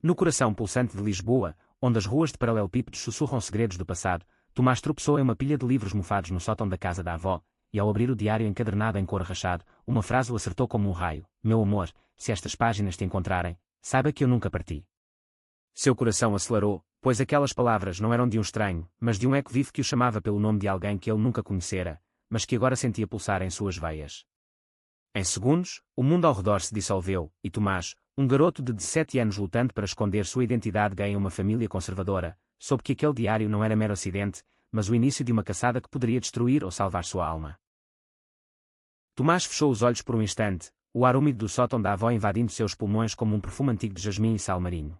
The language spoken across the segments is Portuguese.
No coração pulsante de Lisboa, onde as ruas de paralelepípedos sussurram segredos do passado, Tomás tropeçou em uma pilha de livros mofados no sótão da casa da avó, e ao abrir o diário encadernado em couro rachado, uma frase o acertou como um raio: "Meu amor, se estas páginas te encontrarem, saiba que eu nunca parti." Seu coração acelerou, pois aquelas palavras não eram de um estranho, mas de um eco vivo que o chamava pelo nome de alguém que ele nunca conhecera, mas que agora sentia pulsar em suas veias. Em segundos, o mundo ao redor se dissolveu, e Tomás, um garoto de 17 anos lutando para esconder sua identidade gay em uma família conservadora, soube que aquele diário não era mero acidente, mas o início de uma caçada que poderia destruir ou salvar sua alma. Tomás fechou os olhos por um instante, o ar úmido do sótão da avó invadindo seus pulmões como um perfume antigo de jasmim e sal marinho.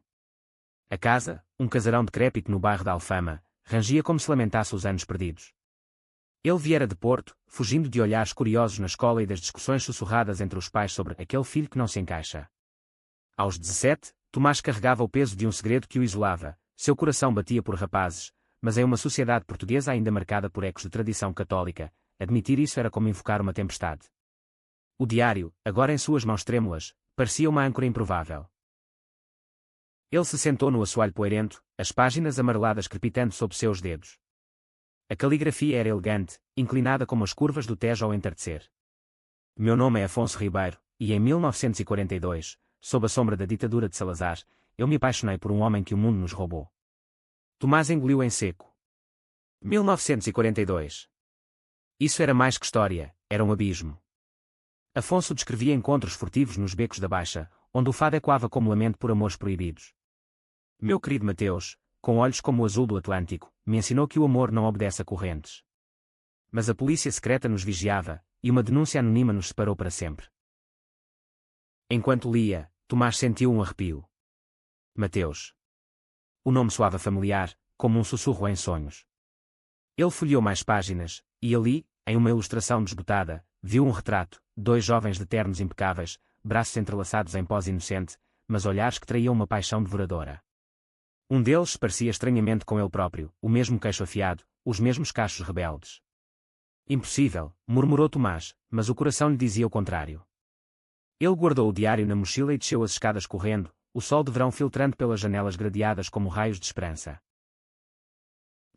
A casa, um casarão decrépito no bairro da Alfama, rangia como se lamentasse os anos perdidos. Ele viera de Porto, fugindo de olhares curiosos na escola e das discussões sussurradas entre os pais sobre aquele filho que não se encaixa. Aos 17, Tomás carregava o peso de um segredo que o isolava, seu coração batia por rapazes, mas em uma sociedade portuguesa ainda marcada por ecos de tradição católica, admitir isso era como invocar uma tempestade. O diário, agora em suas mãos trêmulas, parecia uma âncora improvável. Ele se sentou no assoalho poeirento, as páginas amareladas crepitando sob seus dedos. A caligrafia era elegante, inclinada como as curvas do Tejo ao entardecer. "Meu nome é Afonso Ribeiro, e em 1942, sob a sombra da ditadura de Salazar, eu me apaixonei por um homem que o mundo nos roubou." Tomás engoliu em seco. 1942. Isso era mais que história, era um abismo. Afonso descrevia encontros furtivos nos becos da Baixa, onde o fado ecoava como lamento por amores proibidos. Meu querido Mateus, com olhos como o azul do Atlântico, me ensinou que o amor não obedece a correntes. Mas a polícia secreta nos vigiava, e uma denúncia anônima nos separou para sempre. Enquanto lia, Tomás sentiu um arrepio. Mateus. O nome soava familiar, como um sussurro em sonhos. Ele folheou mais páginas, e ali, em uma ilustração desbotada, viu um retrato, dois jovens de ternos impecáveis, braços entrelaçados em pose inocente, mas olhares que traíam uma paixão devoradora. Um deles parecia estranhamente com ele próprio, o mesmo queixo afiado, os mesmos cachos rebeldes. Impossível, murmurou Tomás, mas o coração lhe dizia o contrário. Ele guardou o diário na mochila e desceu as escadas correndo, o sol de verão filtrando pelas janelas gradeadas como raios de esperança.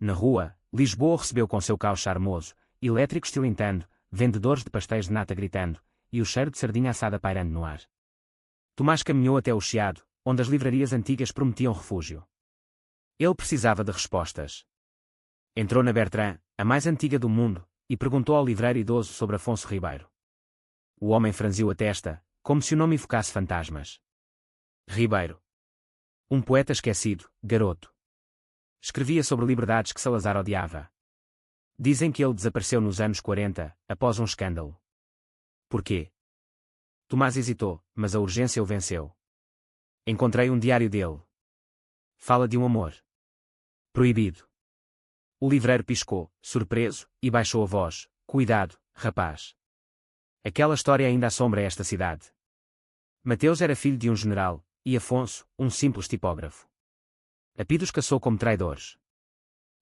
Na rua, Lisboa recebeu com seu caos charmoso, elétricos tilintando, vendedores de pastéis de nata gritando, e o cheiro de sardinha assada pairando no ar. Tomás caminhou até o Chiado, onde as livrarias antigas prometiam refúgio. Ele precisava de respostas. Entrou na Bertrand, a mais antiga do mundo, e perguntou ao livreiro idoso sobre Afonso Ribeiro. O homem franziu a testa, como se o nome evocasse fantasmas. Ribeiro. Um poeta esquecido, garoto. Escrevia sobre liberdades que Salazar odiava. Dizem que ele desapareceu nos anos 40, após um escândalo. Porquê? Tomás hesitou, mas a urgência o venceu. Encontrei um diário dele. Fala de um amor proibido. O livreiro piscou, surpreso, e baixou a voz. Cuidado, rapaz. Aquela história ainda assombra esta cidade. Mateus era filho de um general, e Afonso, um simples tipógrafo. Apidos caçou como traidores.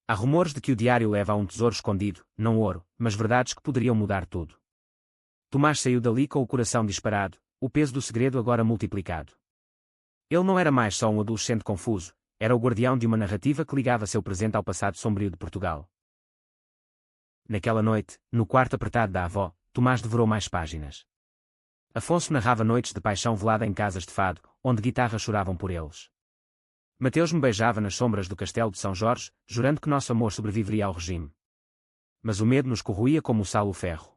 Há rumores de que o diário leva a um tesouro escondido, não ouro, mas verdades que poderiam mudar tudo. Tomás saiu dali com o coração disparado, o peso do segredo agora multiplicado. Ele não era mais só um adolescente confuso, era o guardião de uma narrativa que ligava seu presente ao passado sombrio de Portugal. Naquela noite, no quarto apertado da avó, Tomás devorou mais páginas. Afonso narrava noites de paixão velada em casas de fado, onde guitarras choravam por eles. Mateus me beijava nas sombras do castelo de São Jorge, jurando que nosso amor sobreviveria ao regime. Mas o medo nos corroía como o sal o ferro.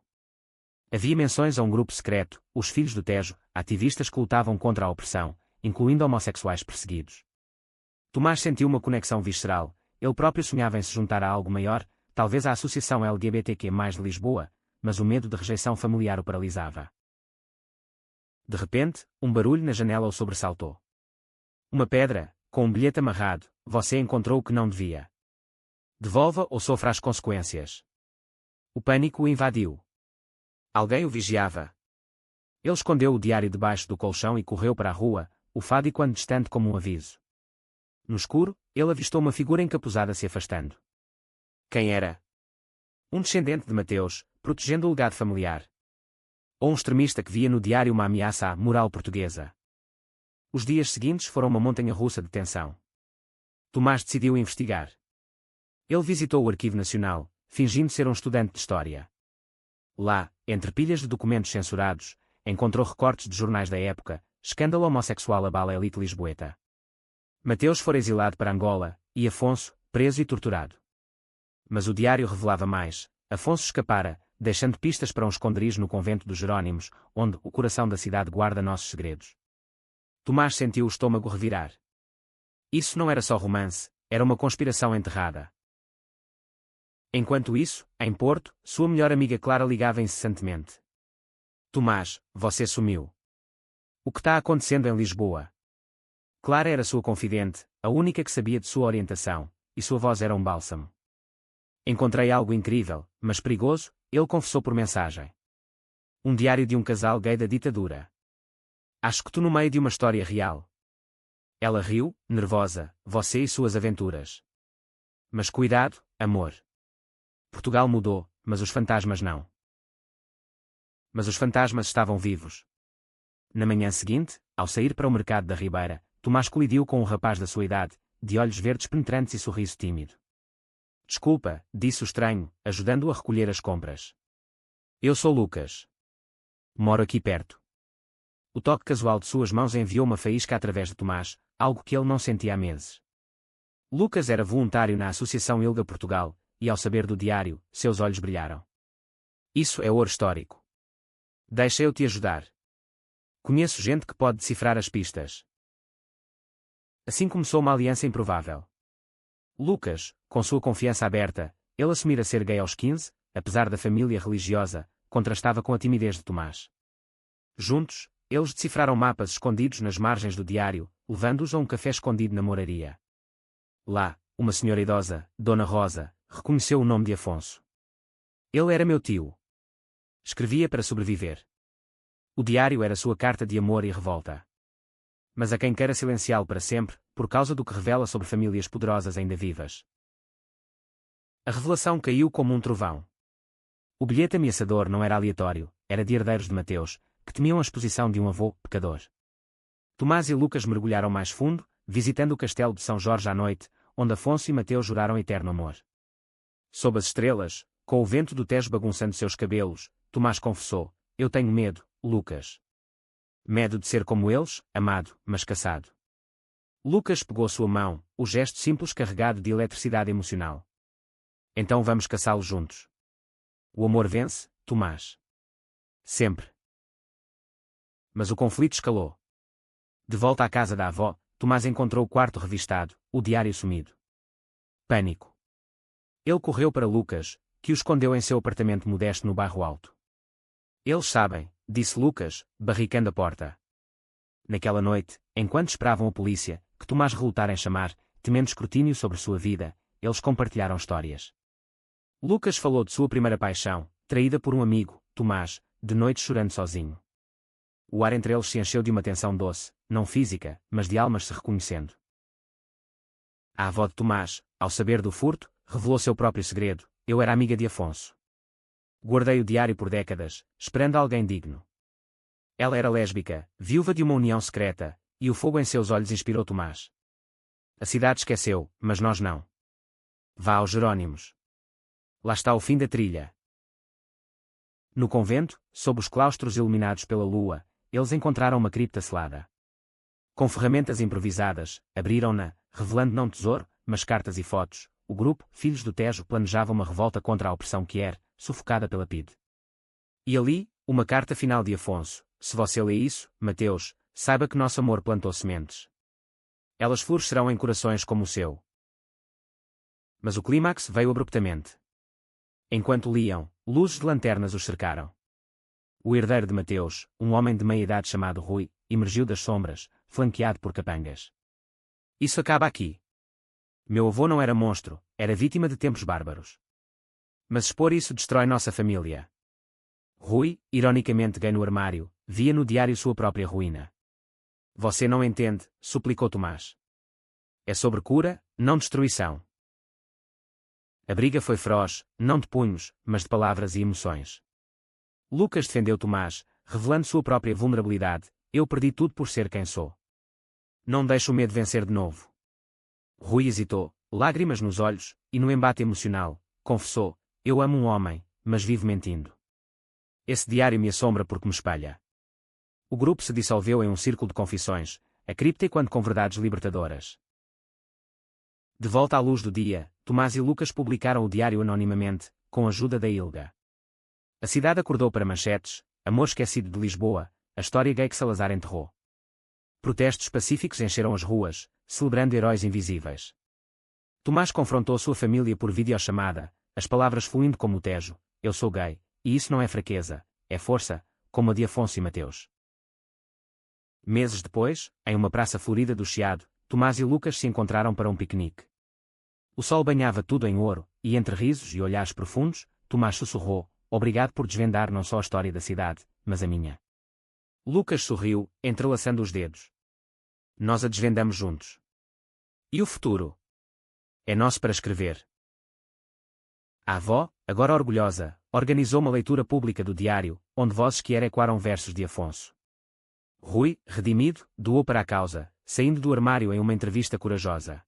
Havia menções a um grupo secreto, os Filhos do Tejo, ativistas que lutavam contra a opressão, incluindo homossexuais perseguidos. Tomás sentiu uma conexão visceral, ele próprio sonhava em se juntar a algo maior, talvez à Associação LGBTQ+ de Lisboa, mas o medo de rejeição familiar o paralisava. De repente, um barulho na janela o sobressaltou. Uma pedra, com um bilhete amarrado, você encontrou o que não devia. Devolva ou sofra as consequências. O pânico o invadiu. Alguém o vigiava. Ele escondeu o diário debaixo do colchão e correu para a rua, o fado quando distante como um aviso. No escuro, ele avistou uma figura encapuzada se afastando. Quem era? Um descendente de Mateus, protegendo o legado familiar. Ou um extremista que via no diário uma ameaça à moral portuguesa. Os dias seguintes foram uma montanha-russa de tensão. Tomás decidiu investigar. Ele visitou o Arquivo Nacional, fingindo ser um estudante de História. Lá, entre pilhas de documentos censurados, encontrou recortes de jornais da época. Escândalo homossexual abala a elite lisboeta. Mateus fora exilado para Angola, e Afonso, preso e torturado. Mas o diário revelava mais. Afonso escapara, deixando pistas para um esconderijo no convento dos Jerónimos, onde o coração da cidade guarda nossos segredos. Tomás sentiu o estômago revirar. Isso não era só romance, era uma conspiração enterrada. Enquanto isso, em Porto, sua melhor amiga Clara ligava incessantemente. Tomás, você sumiu. O que está acontecendo em Lisboa? Clara era sua confidente, a única que sabia de sua orientação, e sua voz era um bálsamo. Encontrei algo incrível, mas perigoso, ele confessou por mensagem. Um diário de um casal gay da ditadura. Acho que tu no meio de uma história real. Ela riu, nervosa, você e suas aventuras. Mas cuidado, amor. Portugal mudou, mas os fantasmas não. Mas os fantasmas estavam vivos. Na manhã seguinte, ao sair para o mercado da Ribeira, Tomás colidiu com um rapaz da sua idade, de olhos verdes penetrantes e sorriso tímido. Desculpa, disse o estranho, ajudando-o a recolher as compras. Eu sou Lucas. Moro aqui perto. O toque casual de suas mãos enviou uma faísca através de Tomás, algo que ele não sentia há meses. Lucas era voluntário na Associação Ilga Portugal, e ao saber do diário, seus olhos brilharam. Isso é ouro histórico. Deixa eu te ajudar. Conheço gente que pode decifrar as pistas. Assim começou uma aliança improvável. Lucas, com sua confiança aberta, ele assumira ser gay aos 15, apesar da família religiosa, contrastava com a timidez de Tomás. Juntos, eles decifraram mapas escondidos nas margens do diário, levando-os a um café escondido na moraria. Lá, uma senhora idosa, Dona Rosa, reconheceu o nome de Afonso. Ele era meu tio. Escrevia para sobreviver. O diário era sua carta de amor e revolta. Mas a quem queira silenciá-lo para sempre, por causa do que revela sobre famílias poderosas ainda vivas. A revelação caiu como um trovão. O bilhete ameaçador não era aleatório, era de herdeiros de Mateus, que temiam a exposição de um avô pecador. Tomás e Lucas mergulharam mais fundo, visitando o castelo de São Jorge à noite, onde Afonso e Mateus juraram eterno amor. Sob as estrelas, com o vento do Tejo bagunçando seus cabelos, Tomás confessou: eu tenho medo, Lucas. Medo de ser como eles, amado, mas caçado. Lucas pegou sua mão, o gesto simples carregado de eletricidade emocional. Então vamos caçá-lo juntos. O amor vence, Tomás. Sempre. Mas o conflito escalou. De volta à casa da avó, Tomás encontrou o quarto revistado, o diário sumido. Pânico. Ele correu para Lucas, que o escondeu em seu apartamento modesto no bairro Alto. Eles sabem, disse Lucas, barricando a porta. Naquela noite, enquanto esperavam a polícia, que Tomás relutara em chamar, temendo escrutínio sobre sua vida, eles compartilharam histórias. Lucas falou de sua primeira paixão, traída por um amigo, Tomás, de noite chorando sozinho. O ar entre eles se encheu de uma tensão doce, não física, mas de almas se reconhecendo. A avó de Tomás, ao saber do furto, revelou seu próprio segredo: eu era amiga de Afonso. Guardei o diário por décadas, esperando alguém digno. Ela era lésbica, viúva de uma união secreta, e o fogo em seus olhos inspirou Tomás. A cidade esqueceu, mas nós não. Vá aos Jerónimos. Lá está o fim da trilha. No convento, sob os claustros iluminados pela lua, eles encontraram uma cripta selada. Com ferramentas improvisadas, abriram-na, revelando não tesouro, mas cartas e fotos. O grupo, Filhos do Tejo, planejava uma revolta contra a opressão que era, sufocada pela PIDE. E ali, uma carta final de Afonso: se você lê isso, Mateus, saiba que nosso amor plantou sementes. Elas florescerão em corações como o seu. Mas o clímax veio abruptamente. Enquanto liam, luzes de lanternas os cercaram. O herdeiro de Mateus, um homem de meia-idade chamado Rui, emergiu das sombras, flanqueado por capangas. Isso acaba aqui. Meu avô não era monstro, era vítima de tempos bárbaros. Mas expor isso destrói nossa família. Rui, ironicamente gay no armário, via no diário sua própria ruína. Você não entende, suplicou Tomás. É sobre cura, não destruição. A briga foi feroz, não de punhos, mas de palavras e emoções. Lucas defendeu Tomás, revelando sua própria vulnerabilidade: eu perdi tudo por ser quem sou. Não deixe o medo vencer de novo. Rui hesitou, lágrimas nos olhos, e no embate emocional, confessou: eu amo um homem, mas vivo mentindo. Esse diário me assombra porque me espalha. O grupo se dissolveu em um círculo de confissões, a cripta enquanto com verdades libertadoras. De volta à luz do dia, Tomás e Lucas publicaram o diário anonimamente, com a ajuda da Ilga. A cidade acordou para manchetes: amor esquecido de Lisboa, a história gay que Salazar enterrou. Protestos pacíficos encheram as ruas, celebrando heróis invisíveis. Tomás confrontou sua família por videochamada, as palavras fluindo como o Tejo: eu sou gay, e isso não é fraqueza, é força, como a de Afonso e Mateus. Meses depois, em uma praça florida do Chiado, Tomás e Lucas se encontraram para um piquenique. O sol banhava tudo em ouro, e entre risos e olhares profundos, Tomás sussurrou: obrigado por desvendar não só a história da cidade, mas a minha. Lucas sorriu, entrelaçando os dedos. Nós a desvendamos juntos. E o futuro? É nosso para escrever. A avó, agora orgulhosa, organizou uma leitura pública do diário, onde vozes que ecoaram versos de Afonso. Rui, redimido, doou para a causa, saindo do armário em uma entrevista corajosa.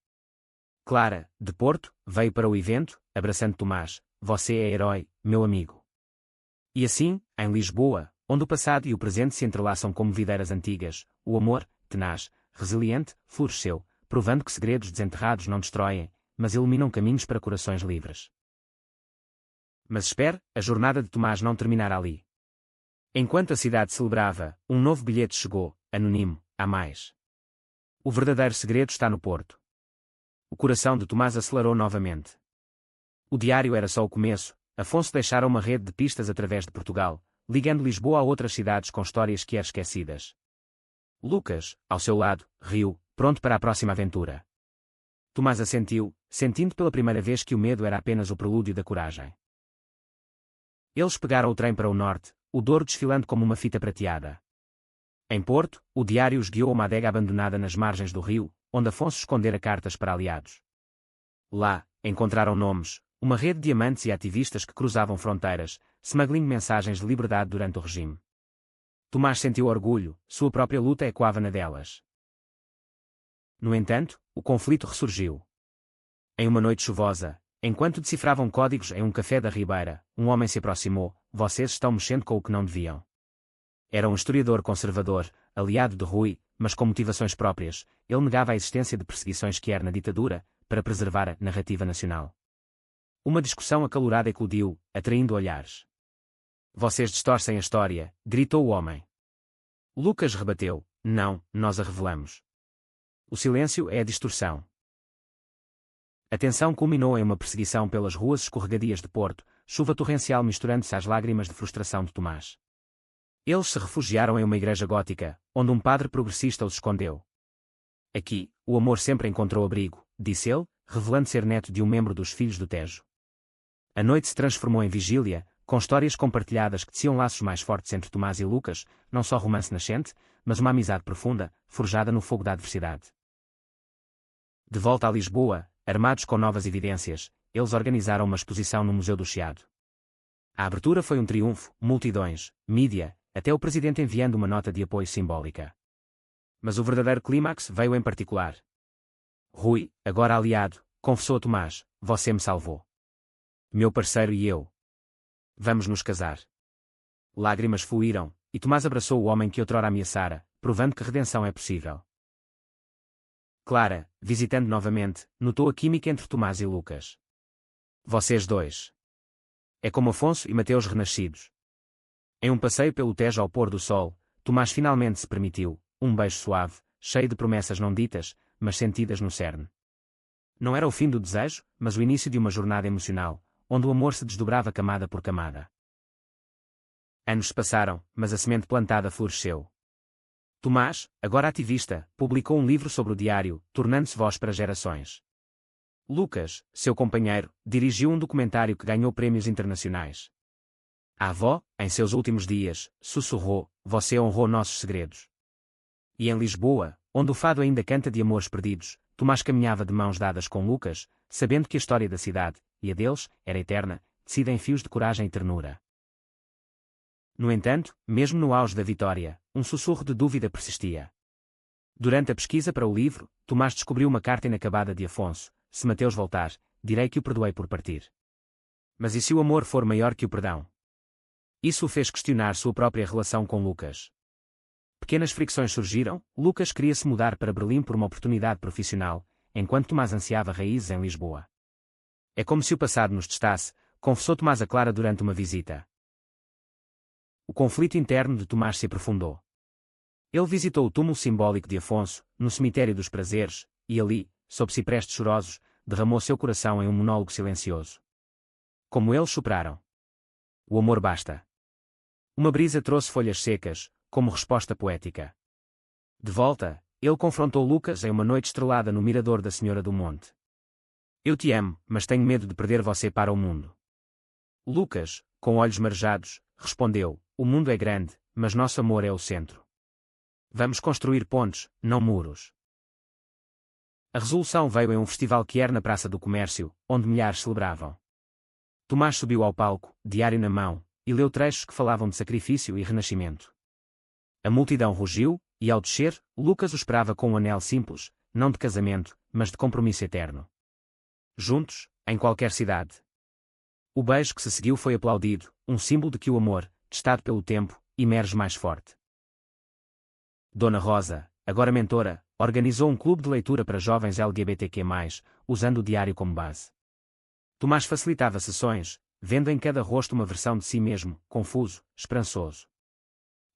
Clara, de Porto, veio para o evento, abraçando Tomás: você é herói, meu amigo. E assim, em Lisboa, onde o passado e o presente se entrelaçam como videiras antigas, o amor, tenaz, resiliente, floresceu, provando que segredos desenterrados não destroem, mas iluminam caminhos para corações livres. Mas espere, a jornada de Tomás não terminará ali. Enquanto a cidade celebrava, um novo bilhete chegou, anónimo: há mais. O verdadeiro segredo está no Porto. O coração de Tomás acelerou novamente. O diário era só o começo. Afonso deixara uma rede de pistas através de Portugal, ligando Lisboa a outras cidades com histórias que eram esquecidas. Lucas, ao seu lado, riu, pronto para a próxima aventura. Tomás assentiu, sentindo pela primeira vez que o medo era apenas o prelúdio da coragem. Eles pegaram o trem para o norte, o Douro desfilando como uma fita prateada. Em Porto, o diário os guiou a uma adega abandonada nas margens do rio, onde Afonso escondera cartas para aliados. Lá, encontraram nomes, uma rede de amantes e ativistas que cruzavam fronteiras, smuggling mensagens de liberdade durante o regime. Tomás sentiu orgulho, sua própria luta ecoava na delas. No entanto, o conflito ressurgiu. Em uma noite chuvosa, enquanto decifravam códigos em um café da Ribeira, um homem se aproximou: vocês estão mexendo com o que não deviam. Era um historiador conservador, aliado de Rui, mas com motivações próprias. Ele negava a existência de perseguições que era na ditadura, para preservar a narrativa nacional. Uma discussão acalorada eclodiu, atraindo olhares. Vocês distorcem a história, gritou o homem. Lucas rebateu: não, nós a revelamos. O silêncio é a distorção. A tensão culminou em uma perseguição pelas ruas escorregadias de Porto, chuva torrencial misturando-se às lágrimas de frustração de Tomás. Eles se refugiaram em uma igreja gótica, onde um padre progressista os escondeu. Aqui, o amor sempre encontrou abrigo, disse ele, revelando ser neto de um membro dos Filhos do Tejo. A noite se transformou em vigília, com histórias compartilhadas que teciam laços mais fortes entre Tomás e Lucas, não só romance nascente, mas uma amizade profunda, forjada no fogo da adversidade. De volta a Lisboa, armados com novas evidências, eles organizaram uma exposição no Museu do Chiado. A abertura foi um triunfo, multidões, mídia, até o presidente enviando uma nota de apoio simbólica. Mas o verdadeiro clímax veio em particular. Rui, agora aliado, confessou a Tomás: você me salvou. Meu parceiro e eu. Vamos nos casar. Lágrimas fluíram, e Tomás abraçou o homem que outrora ameaçara, provando que redenção é possível. Clara, visitando novamente, notou a química entre Tomás e Lucas. Vocês dois. É como Afonso e Mateus renascidos. Em um passeio pelo Tejo ao pôr do sol, Tomás finalmente se permitiu um beijo suave, cheio de promessas não ditas, mas sentidas no cerne. Não era o fim do desejo, mas o início de uma jornada emocional, onde o amor se desdobrava camada por camada. Anos se passaram, mas a semente plantada floresceu. Tomás, agora ativista, publicou um livro sobre o diário, tornando-se voz para gerações. Lucas, seu companheiro, dirigiu um documentário que ganhou prémios internacionais. A avó, em seus últimos dias, sussurrou: você honrou nossos segredos. E em Lisboa, onde o fado ainda canta de amores perdidos, Tomás caminhava de mãos dadas com Lucas, sabendo que a história da cidade, e a deles, era eterna, tecida em fios de coragem e ternura. No entanto, mesmo no auge da vitória, um sussurro de dúvida persistia. Durante a pesquisa para o livro, Tomás descobriu uma carta inacabada de Afonso: se Mateus voltar, direi que o perdoei por partir. Mas e se o amor for maior que o perdão? Isso o fez questionar sua própria relação com Lucas. Pequenas fricções surgiram. Lucas queria se mudar para Berlim por uma oportunidade profissional, enquanto Tomás ansiava raízes em Lisboa. É como se o passado nos testasse, confessou Tomás a Clara durante uma visita. O conflito interno de Tomás se aprofundou. Ele visitou o túmulo simbólico de Afonso, no cemitério dos prazeres, e ali, sob ciprestes chorosos, derramou seu coração em um monólogo silencioso. Como eles superaram. O amor basta. Uma brisa trouxe folhas secas, como resposta poética. De volta, ele confrontou Lucas em uma noite estrelada no mirador da Senhora do Monte. Eu te amo, mas tenho medo de perder você para o mundo. Lucas, com olhos marejados, respondeu: o mundo é grande, mas nosso amor é o centro. Vamos construir pontes, não muros. A resolução veio em um festival que era na Praça do Comércio, onde milhares celebravam. Tomás subiu ao palco, diário na mão, e leu trechos que falavam de sacrifício e renascimento. A multidão rugiu, e ao descer, Lucas o esperava com um anel simples, não de casamento, mas de compromisso eterno. Juntos, em qualquer cidade. O beijo que se seguiu foi aplaudido, um símbolo de que o amor, testado pelo tempo, emerge mais forte. Dona Rosa, agora mentora, organizou um clube de leitura para jovens LGBTQ+, usando o diário como base. Tomás facilitava sessões, vendo em cada rosto uma versão de si mesmo, confuso, esperançoso.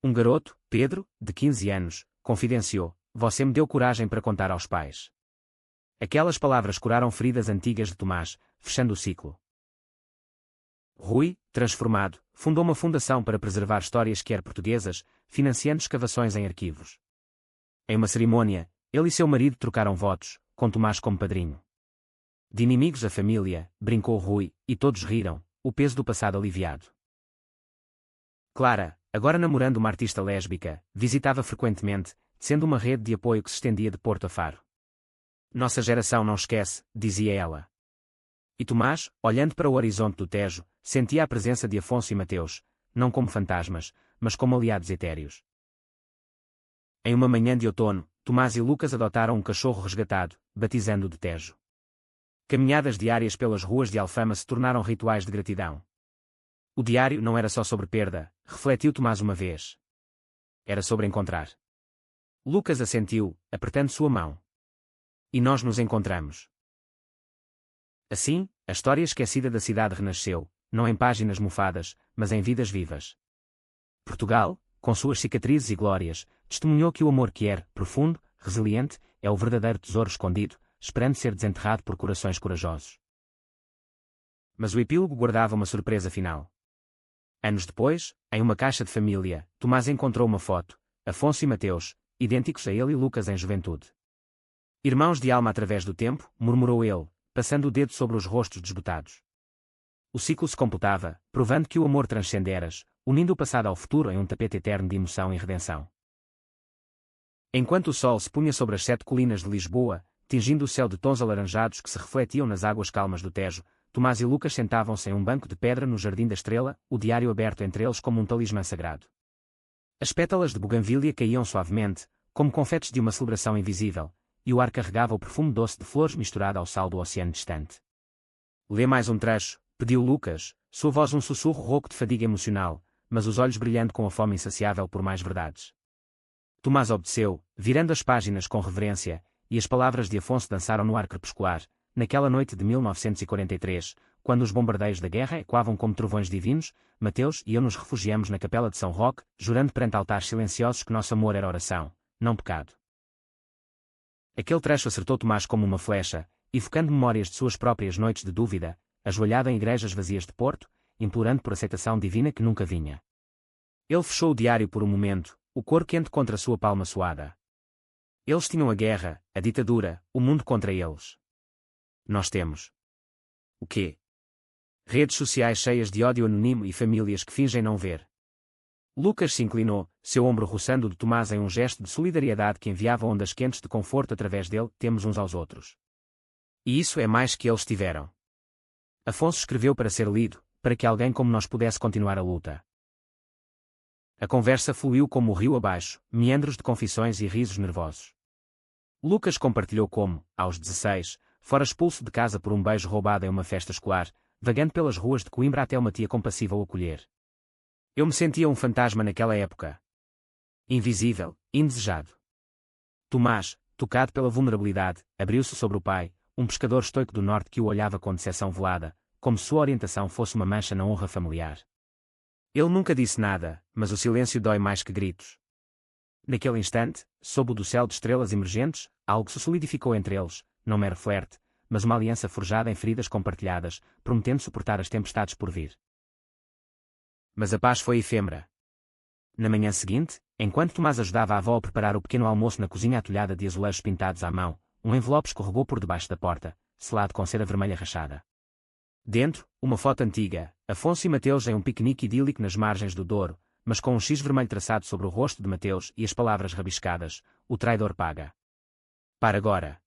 Um garoto, Pedro, de 15 anos, confidenciou: você me deu coragem para contar aos pais. Aquelas palavras curaram feridas antigas de Tomás, fechando o ciclo. Rui, transformado, fundou uma fundação para preservar histórias quer portuguesas, financiando escavações em arquivos. Em uma cerimônia, ele e seu marido trocaram votos, com Tomás como padrinho. De inimigos a família, brincou Rui, e todos riram, o peso do passado aliviado. Clara, agora namorando uma artista lésbica, visitava frequentemente, sendo uma rede de apoio que se estendia de Porto a Faro. Nossa geração não esquece, dizia ela. E Tomás, olhando para o horizonte do Tejo, sentia a presença de Afonso e Mateus, não como fantasmas, mas como aliados etéreos. Em uma manhã de outono, Tomás e Lucas adotaram um cachorro resgatado, batizando-o de Tejo. Caminhadas diárias pelas ruas de Alfama se tornaram rituais de gratidão. O diário não era só sobre perda, refletiu Tomás uma vez. Era sobre encontrar. Lucas assentiu, apertando sua mão. E nós nos encontramos. Assim, a história esquecida da cidade renasceu, não em páginas mofadas, mas em vidas vivas. Portugal, com suas cicatrizes e glórias, testemunhou que o amor que é profundo, resiliente, é o verdadeiro tesouro escondido, esperando ser desenterrado por corações corajosos. Mas o epílogo guardava uma surpresa final. Anos depois, em uma caixa de família, Tomás encontrou uma foto: Afonso e Mateus, idênticos a ele e Lucas em juventude. Irmãos de alma através do tempo, murmurou ele, passando o dedo sobre os rostos desbotados. O ciclo se completava, provando que o amor transcende eras, unindo o passado ao futuro em um tapete eterno de emoção e redenção. Enquanto o sol se punha sobre as 7 colinas de Lisboa, tingindo o céu de tons alaranjados que se refletiam nas águas calmas do Tejo, Tomás e Lucas sentavam-se em um banco de pedra no Jardim da Estrela, o diário aberto entre eles como um talismã sagrado. As pétalas de buganvília caíam suavemente, como confetes de uma celebração invisível, e o ar carregava o perfume doce de flores misturado ao sal do oceano distante. Lê mais um trecho, pediu Lucas, sua voz um sussurro rouco de fadiga emocional, mas os olhos brilhando com a fome insaciável por mais verdades. Tomás obedeceu, virando as páginas com reverência, e as palavras de Afonso dançaram no ar crepuscular, naquela noite de 1943, quando os bombardeios da guerra ecoavam como trovões divinos. Mateus e eu nos refugiamos na capela de São Roque, jurando perante altares silenciosos que nosso amor era oração, não pecado. Aquele trecho acertou Tomás como uma flecha, evocando memórias de suas próprias noites de dúvida, ajoelhado em igrejas vazias de Porto, implorando por aceitação divina que nunca vinha. Ele fechou o diário por um momento, o cor quente contra a sua palma suada. Eles tinham a guerra, a ditadura, o mundo contra eles. Nós temos. O quê? Redes sociais cheias de ódio anónimo e famílias que fingem não ver. Lucas se inclinou, seu ombro roçando o de Tomás em um gesto de solidariedade que enviava ondas quentes de conforto através dele. Temos uns aos outros. E isso é mais que eles tiveram. Afonso escreveu para ser lido, para que alguém como nós pudesse continuar a luta. A conversa fluiu como o rio abaixo, meandros de confissões e risos nervosos. Lucas compartilhou como, aos 16, fora expulso de casa por um beijo roubado em uma festa escolar, vagando pelas ruas de Coimbra até uma tia compassiva o acolher. Eu me sentia um fantasma naquela época. Invisível, indesejado. Tomás, tocado pela vulnerabilidade, abriu-se sobre o pai, um pescador estoico do norte que o olhava com decepção velada, como se sua orientação fosse uma mancha na honra familiar. Ele nunca disse nada, mas o silêncio dói mais que gritos. Naquele instante, sob o do céu de estrelas emergentes, algo se solidificou entre eles, não mero flerte, mas uma aliança forjada em feridas compartilhadas, prometendo suportar as tempestades por vir. Mas a paz foi efêmera. Na manhã seguinte, enquanto Tomás ajudava a avó a preparar o pequeno almoço na cozinha atulhada de azulejos pintados à mão, um envelope escorregou por debaixo da porta, selado com cera vermelha rachada. Dentro, uma foto antiga, Afonso e Mateus em um piquenique idílico nas margens do Douro, mas com um X vermelho traçado sobre o rosto de Mateus e as palavras rabiscadas: o traidor paga. Para agora.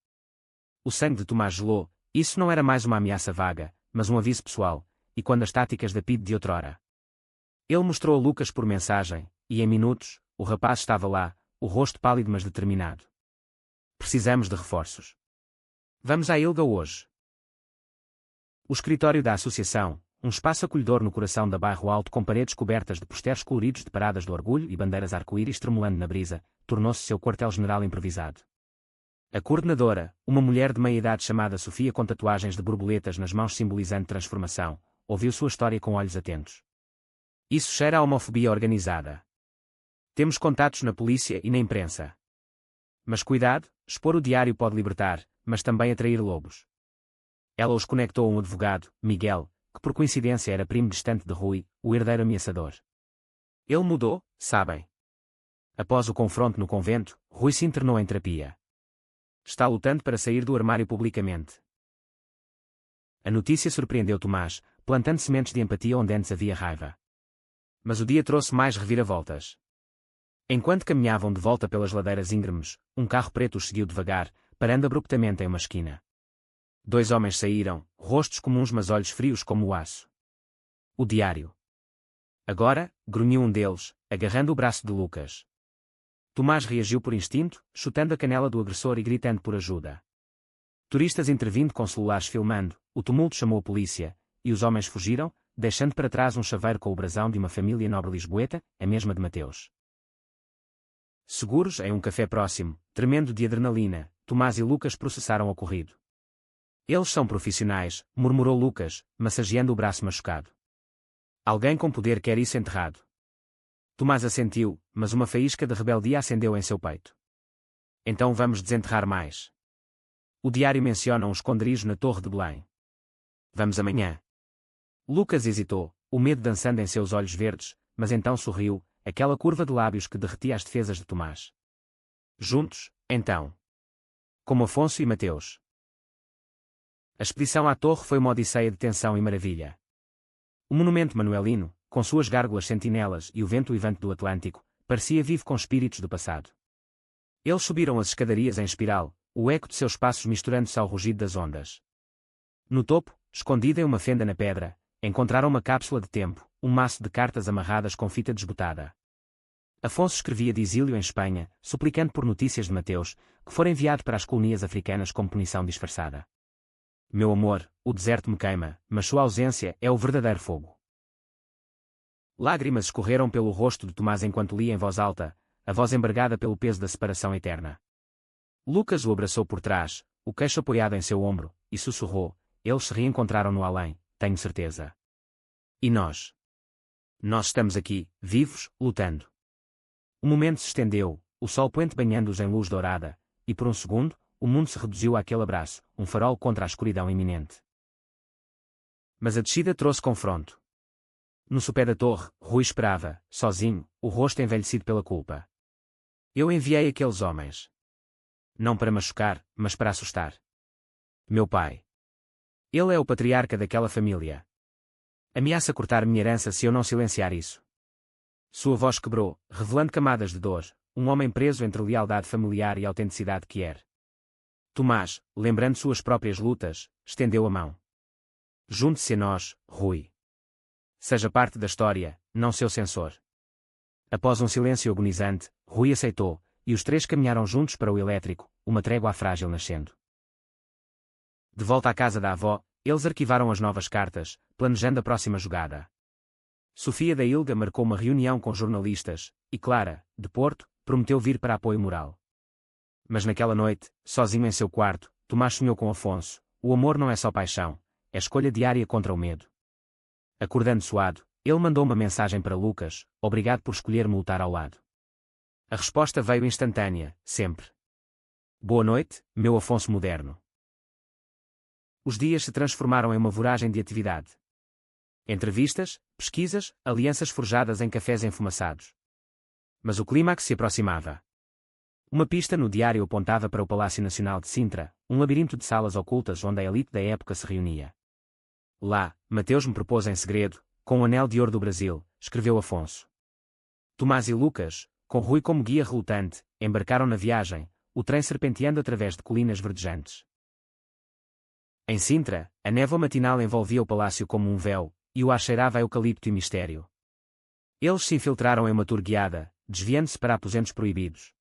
O sangue de Tomás gelou, isso não era mais uma ameaça vaga, mas um aviso pessoal, e quando as táticas da PIDE de outrora. Ele mostrou a Lucas por mensagem, e em minutos, o rapaz estava lá, o rosto pálido mas determinado. Precisamos de reforços. Vamos à Ilga hoje. O escritório da associação, um espaço acolhedor no coração da Bairro Alto com paredes cobertas de posteriores coloridos de paradas do orgulho e bandeiras arco-íris tremulando na brisa, tornou-se seu quartel-general improvisado. A coordenadora, uma mulher de meia-idade chamada Sofia com tatuagens de borboletas nas mãos simbolizando transformação, ouviu sua história com olhos atentos. Isso cheira a homofobia organizada. Temos contatos na polícia e na imprensa. Mas cuidado, expor o diário pode libertar, mas também atrair lobos. Ela os conectou a um advogado, Miguel, que por coincidência era primo distante de Rui, o herdeiro ameaçador. Ele mudou, sabem. Após o confronto no convento, Rui se internou em terapia. Está lutando para sair do armário publicamente. A notícia surpreendeu Tomás, plantando sementes de empatia onde antes havia raiva. Mas o dia trouxe mais reviravoltas. Enquanto caminhavam de volta pelas ladeiras íngremes, um carro preto os seguiu devagar, parando abruptamente em uma esquina. Dois homens saíram, rostos comuns mas olhos frios como o aço. O diário. Agora, grunhiu um deles, agarrando o braço de Lucas. Tomás reagiu por instinto, chutando a canela do agressor e gritando por ajuda. Turistas intervindo com celulares filmando, o tumulto chamou a polícia, e os homens fugiram, deixando para trás um chaveiro com o brasão de uma família nobre lisboeta, a mesma de Mateus. Seguros em um café próximo, tremendo de adrenalina, Tomás e Lucas processaram o ocorrido. Eles são profissionais, murmurou Lucas, massageando o braço machucado. Alguém com poder quer isso enterrado. Tomás assentiu, mas uma faísca de rebeldia acendeu em seu peito. Então vamos desenterrar mais. O diário menciona um esconderijo na Torre de Belém. Vamos amanhã. Lucas hesitou, o medo dançando em seus olhos verdes, mas então sorriu, aquela curva de lábios que derretia as defesas de Tomás. Juntos, então. Como Afonso e Mateus. A expedição à torre foi uma odisseia de tensão e maravilha. O monumento manuelino, com suas gárgulas sentinelas e o vento uivante do Atlântico, parecia vivo com espíritos do passado. Eles subiram as escadarias em espiral, o eco de seus passos misturando-se ao rugido das ondas. No topo, escondida em uma fenda na pedra, encontraram uma cápsula de tempo, um maço de cartas amarradas com fita desbotada. Afonso escrevia de exílio em Espanha, suplicando por notícias de Mateus, que fora enviado para as colonias africanas como punição disfarçada. Meu amor, o deserto me queima, mas sua ausência é o verdadeiro fogo. Lágrimas escorreram pelo rosto de Tomás enquanto lia em voz alta, a voz embargada pelo peso da separação eterna. Lucas o abraçou por trás, o queixo apoiado em seu ombro, e sussurrou: eles se reencontraram no além, tenho certeza. E nós? Nós estamos aqui, vivos, lutando. O momento se estendeu, o sol poente banhando-os em luz dourada, e por um segundo, o mundo se reduziu àquele abraço, um farol contra a escuridão iminente. Mas a descida trouxe confronto. No sopé da torre, Rui esperava, sozinho, o rosto envelhecido pela culpa. Eu enviei aqueles homens. Não para machucar, mas para assustar. Meu pai. Ele é o patriarca daquela família. Ameaça cortar minha herança se eu não silenciar isso. Sua voz quebrou, revelando camadas de dor, um homem preso entre lealdade familiar e autenticidade que era. Tomás, lembrando suas próprias lutas, estendeu a mão. Junte-se a nós, Rui. Seja parte da história, não seu censor. Após um silêncio agonizante, Rui aceitou, e os três caminharam juntos para o elétrico, uma trégua frágil nascendo. De volta à casa da avó, eles arquivaram as novas cartas, planejando a próxima jogada. Sofia da Ilga marcou uma reunião com jornalistas, e Clara, de Porto, prometeu vir para apoio moral. Mas naquela noite, sozinho em seu quarto, Tomás sonhou com Afonso. O amor não é só paixão, é escolha diária contra o medo. Acordando suado, ele mandou uma mensagem para Lucas: obrigado por escolher-me lutar ao lado. A resposta veio instantânea, sempre. Boa noite, meu Afonso moderno. Os dias se transformaram em uma voragem de atividade. Entrevistas, pesquisas, alianças forjadas em cafés enfumaçados. Mas o clímax se aproximava. Uma pista no diário apontava para o Palácio Nacional de Sintra, um labirinto de salas ocultas onde a elite da época se reunia. Lá, Mateus me propôs em segredo, com o anel de ouro do Brasil, escreveu Afonso. Tomás e Lucas, com Rui como guia relutante, embarcaram na viagem, o trem serpenteando através de colinas verdejantes. Em Sintra, a névoa matinal envolvia o palácio como um véu, e o ar cheirava a eucalipto e mistério. Eles se infiltraram em uma tour guiada, desviando-se para aposentos proibidos.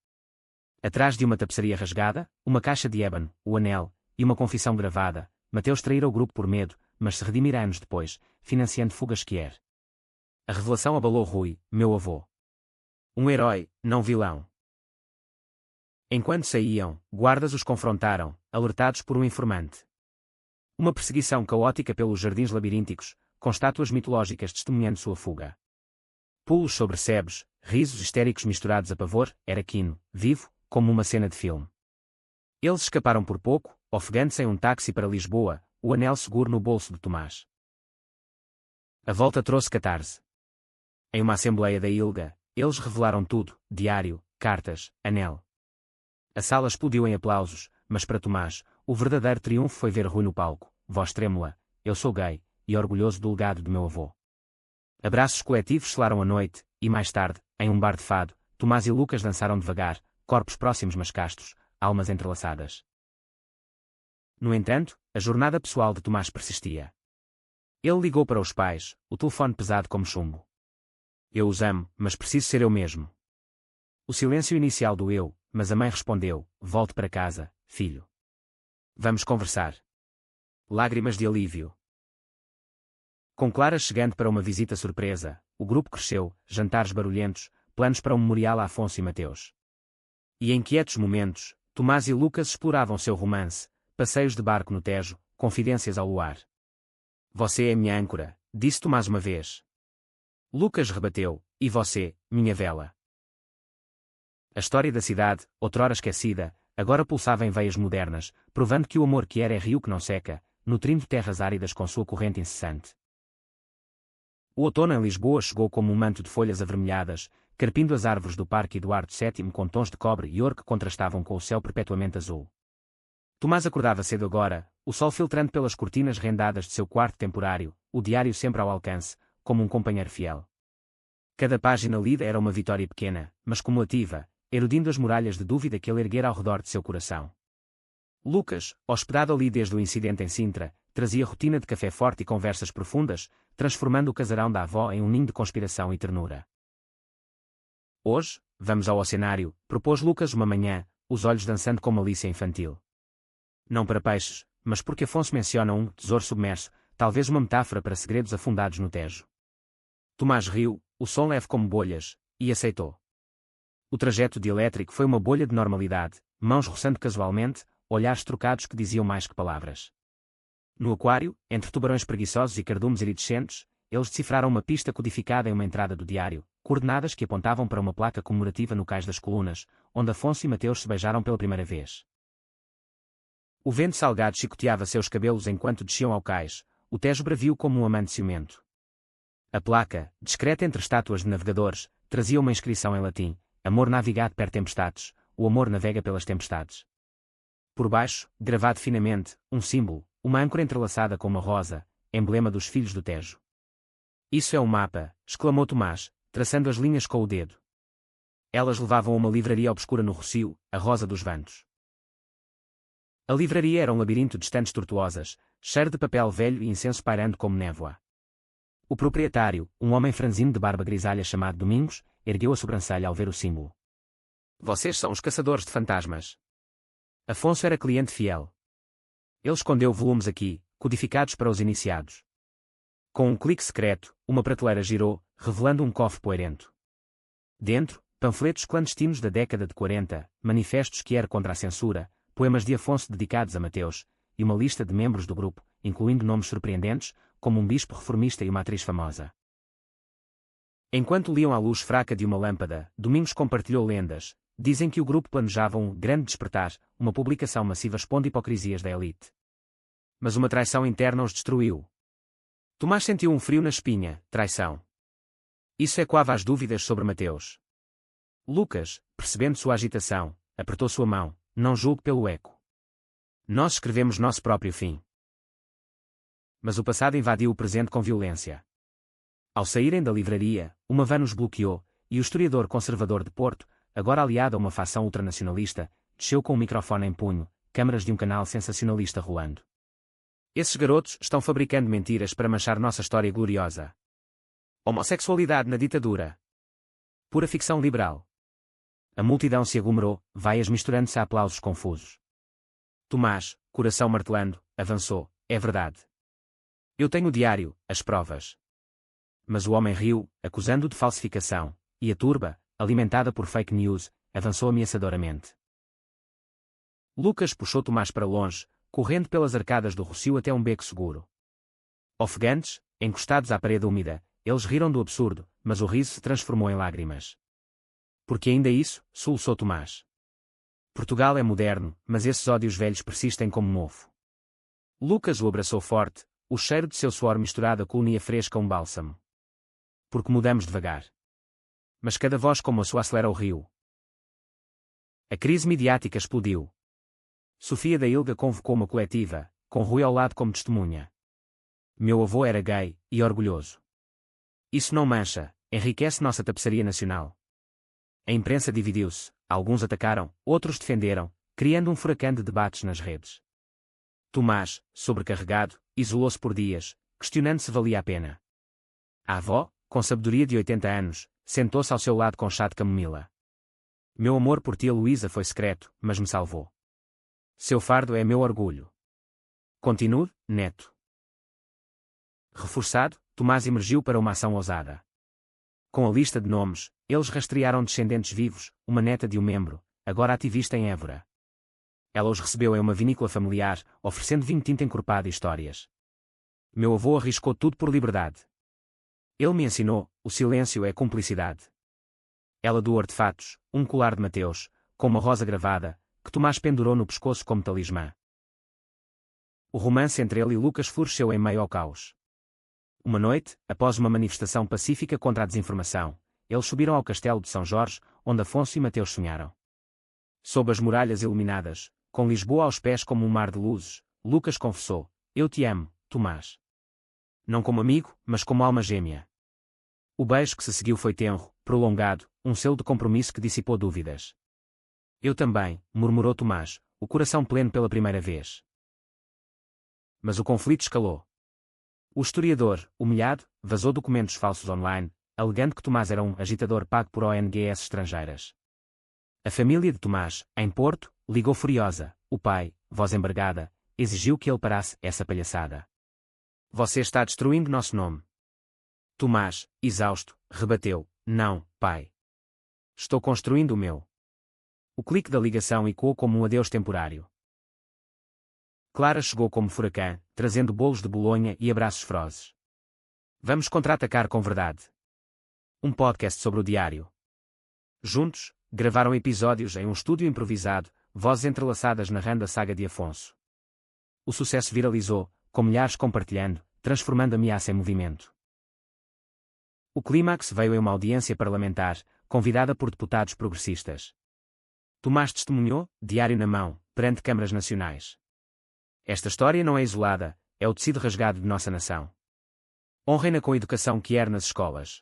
Atrás de uma tapeçaria rasgada, uma caixa de ébano, o anel, e uma confissão gravada, Mateus traíra o grupo por medo, mas se redimirá anos depois, financiando fugas que quer. A revelação abalou Rui, meu avô. Um herói, não vilão. Enquanto saíam, guardas os confrontaram, alertados por um informante. Uma perseguição caótica pelos jardins labirínticos, com estátuas mitológicas testemunhando sua fuga. Pulos sobre sebes, risos histéricos misturados a pavor, era Quino, vivo, como uma cena de filme. Eles escaparam por pouco, ofegando-se em um táxi para Lisboa, o anel seguro no bolso de Tomás. A volta trouxe catarse. Em uma assembleia da Ilga, eles revelaram tudo: diário, cartas, anel. A sala explodiu em aplausos, mas para Tomás, o verdadeiro triunfo foi ver Rui no palco, voz trêmula: eu sou gay, e orgulhoso do legado do meu avô. Abraços coletivos selaram a noite, e mais tarde, em um bar de fado, Tomás e Lucas dançaram devagar, corpos próximos mas castos, almas entrelaçadas. No entanto, a jornada pessoal de Tomás persistia. Ele ligou para os pais, o telefone pesado como chumbo. Eu os amo, mas preciso ser eu mesmo. O silêncio inicial doeu, mas a mãe respondeu: volte para casa, filho. Vamos conversar. Lágrimas de alívio. Com Clara chegando para uma visita surpresa, o grupo cresceu, jantares barulhentos, planos para um memorial a Afonso e Mateus. E em quietos momentos, Tomás e Lucas exploravam seu romance, passeios de barco no Tejo, confidências ao luar. Você é minha âncora, disse Tomás uma vez. Lucas rebateu: e você, minha vela? A história da cidade, outrora esquecida, agora pulsava em veias modernas, provando que o amor que era é rio que não seca, nutrindo terras áridas com sua corrente incessante. O outono em Lisboa chegou como um manto de folhas avermelhadas, carpindo as árvores do Parque Eduardo VII com tons de cobre e ouro que contrastavam com o céu perpetuamente azul. Tomás acordava cedo agora, o sol filtrando pelas cortinas rendadas de seu quarto temporário, o diário sempre ao alcance, como um companheiro fiel. Cada página lida era uma vitória pequena, mas cumulativa, erudindo as muralhas de dúvida que ele erguera ao redor de seu coração. Lucas, hospedado ali desde o incidente em Sintra, trazia rotina de café forte e conversas profundas, transformando o casarão da avó em um ninho de conspiração e ternura. Hoje, vamos ao cenário, propôs Lucas uma manhã, os olhos dançando com malícia infantil. Não para peixes, mas porque Afonso menciona um tesouro submerso, talvez uma metáfora para segredos afundados no Tejo. Tomás riu, o som leve como bolhas, e aceitou. O trajeto de elétrico foi uma bolha de normalidade, mãos roçando casualmente, olhares trocados que diziam mais que palavras. No aquário, entre tubarões preguiçosos e cardumes iridescentes, eles decifraram uma pista codificada em uma entrada do diário, coordenadas que apontavam para uma placa comemorativa no cais das colunas, onde Afonso e Mateus se beijaram pela primeira vez. O vento salgado chicoteava seus cabelos enquanto desciam ao cais, o Tejo bravio como um amante ciumento. A placa, discreta entre estátuas de navegadores, trazia uma inscrição em latim: amor navigado per tempestates, o amor navega pelas tempestades. Por baixo, gravado finamente, um símbolo, uma âncora entrelaçada com uma rosa, emblema dos filhos do Tejo. Isso é um mapa, exclamou Tomás, traçando as linhas com o dedo. Elas levavam a uma livraria obscura no Rocio, a Rosa dos Vantos. A livraria era um labirinto de estantes tortuosas, cheiro de papel velho e incenso pairando como névoa. O proprietário, um homem franzino de barba grisalha chamado Domingos, ergueu a sobrancelha ao ver o símbolo. Vocês são os caçadores de fantasmas. Afonso era cliente fiel. Ele escondeu volumes aqui, codificados para os iniciados. Com um clique secreto, uma prateleira girou, revelando um cofre poeirento. Dentro, panfletos clandestinos da década de 40, manifestos que era contra a censura, poemas de Afonso dedicados a Mateus, e uma lista de membros do grupo, incluindo nomes surpreendentes, como um bispo reformista e uma atriz famosa. Enquanto liam à luz fraca de uma lâmpada, Domingos compartilhou lendas. Dizem que o grupo planejava um grande despertar, uma publicação massiva expondo hipocrisias da elite. Mas uma traição interna os destruiu. Tomás sentiu um frio na espinha, traição. Isso ecoava as dúvidas sobre Mateus. Lucas, percebendo sua agitação, apertou sua mão, não julgue pelo eco. Nós escrevemos nosso próprio fim. Mas o passado invadiu o presente com violência. Ao saírem da livraria, uma van os bloqueou, e o historiador conservador de Porto, agora aliado a uma facção ultranacionalista, desceu com um microfone em punho, câmaras de um canal sensacionalista rolando. Esses garotos estão fabricando mentiras para manchar nossa história gloriosa. Homossexualidade na ditadura. Pura ficção liberal. A multidão se aglomerou, vaias misturando-se a aplausos confusos. Tomás, coração martelando, avançou, é verdade. Eu tenho o diário, as provas. Mas o homem riu, acusando-o de falsificação, e a turba, alimentada por fake news, avançou ameaçadoramente. Lucas puxou Tomás para longe, correndo pelas arcadas do Rossio até um beco seguro. Ofegantes, encostados à parede úmida, eles riram do absurdo, mas o riso se transformou em lágrimas. Porque ainda isso, soluçou Tomás. Portugal é moderno, mas esses ódios velhos persistem como mofo. Lucas o abraçou forte, o cheiro de seu suor misturado a colonia fresca um bálsamo. Porque mudamos devagar. Mas cada voz como a sua acelera o rio. A crise midiática explodiu. Sofia da Ilga convocou uma coletiva, com Rui ao lado como testemunha. Meu avô era gay, e orgulhoso. Isso não mancha, enriquece nossa tapeçaria nacional. A imprensa dividiu-se, alguns atacaram, outros defenderam, criando um furacão de debates nas redes. Tomás, sobrecarregado, isolou-se por dias, questionando se valia a pena. A avó, com sabedoria de 80 anos, sentou-se ao seu lado com chá de camomila. Meu amor por tia Luísa foi secreto, mas me salvou. Seu fardo é meu orgulho. Continue, neto. Reforçado, Tomás emergiu para uma ação ousada. Com a lista de nomes, eles rastrearam descendentes vivos, uma neta de um membro, agora ativista em Évora. Ela os recebeu em uma vinícola familiar, oferecendo vinho tinto encorpado e histórias. Meu avô arriscou tudo por liberdade. Ele me ensinou, o silêncio é cumplicidade. Ela doou artefatos, um colar de Mateus, com uma rosa gravada, que Tomás pendurou no pescoço como talismã. O romance entre ele e Lucas floresceu em meio ao caos. Uma noite, após uma manifestação pacífica contra a desinformação, eles subiram ao castelo de São Jorge, onde Afonso e Mateus sonharam. Sob as muralhas iluminadas, com Lisboa aos pés como um mar de luzes, Lucas confessou, eu te amo, Tomás. Não como amigo, mas como alma gêmea. O beijo que se seguiu foi tenro, prolongado, um selo de compromisso que dissipou dúvidas. Eu também, murmurou Tomás, o coração pleno pela primeira vez. Mas o conflito escalou. O historiador, humilhado, vazou documentos falsos online, alegando que Tomás era um agitador pago por ONGs estrangeiras. A família de Tomás, em Porto, ligou furiosa. O pai, voz embargada, exigiu que ele parasse essa palhaçada. Você está destruindo nosso nome. Tomás, exausto, rebateu, não, pai. Estou construindo o meu. O clique da ligação ecoou como um adeus temporário. Clara chegou como furacão, trazendo bolos de Bolonha e abraços ferozes. Vamos contra-atacar com verdade. Um podcast sobre o diário. Juntos, gravaram episódios em um estúdio improvisado, vozes entrelaçadas narrando a saga de Afonso. O sucesso viralizou, com milhares compartilhando, transformando a ameaça em movimento. O clímax veio em uma audiência parlamentar, convidada por deputados progressistas. Tomás testemunhou, diário na mão, perante câmaras nacionais. Esta história não é isolada, é o tecido rasgado de nossa nação. Honrem-na com a educação que era nas escolas.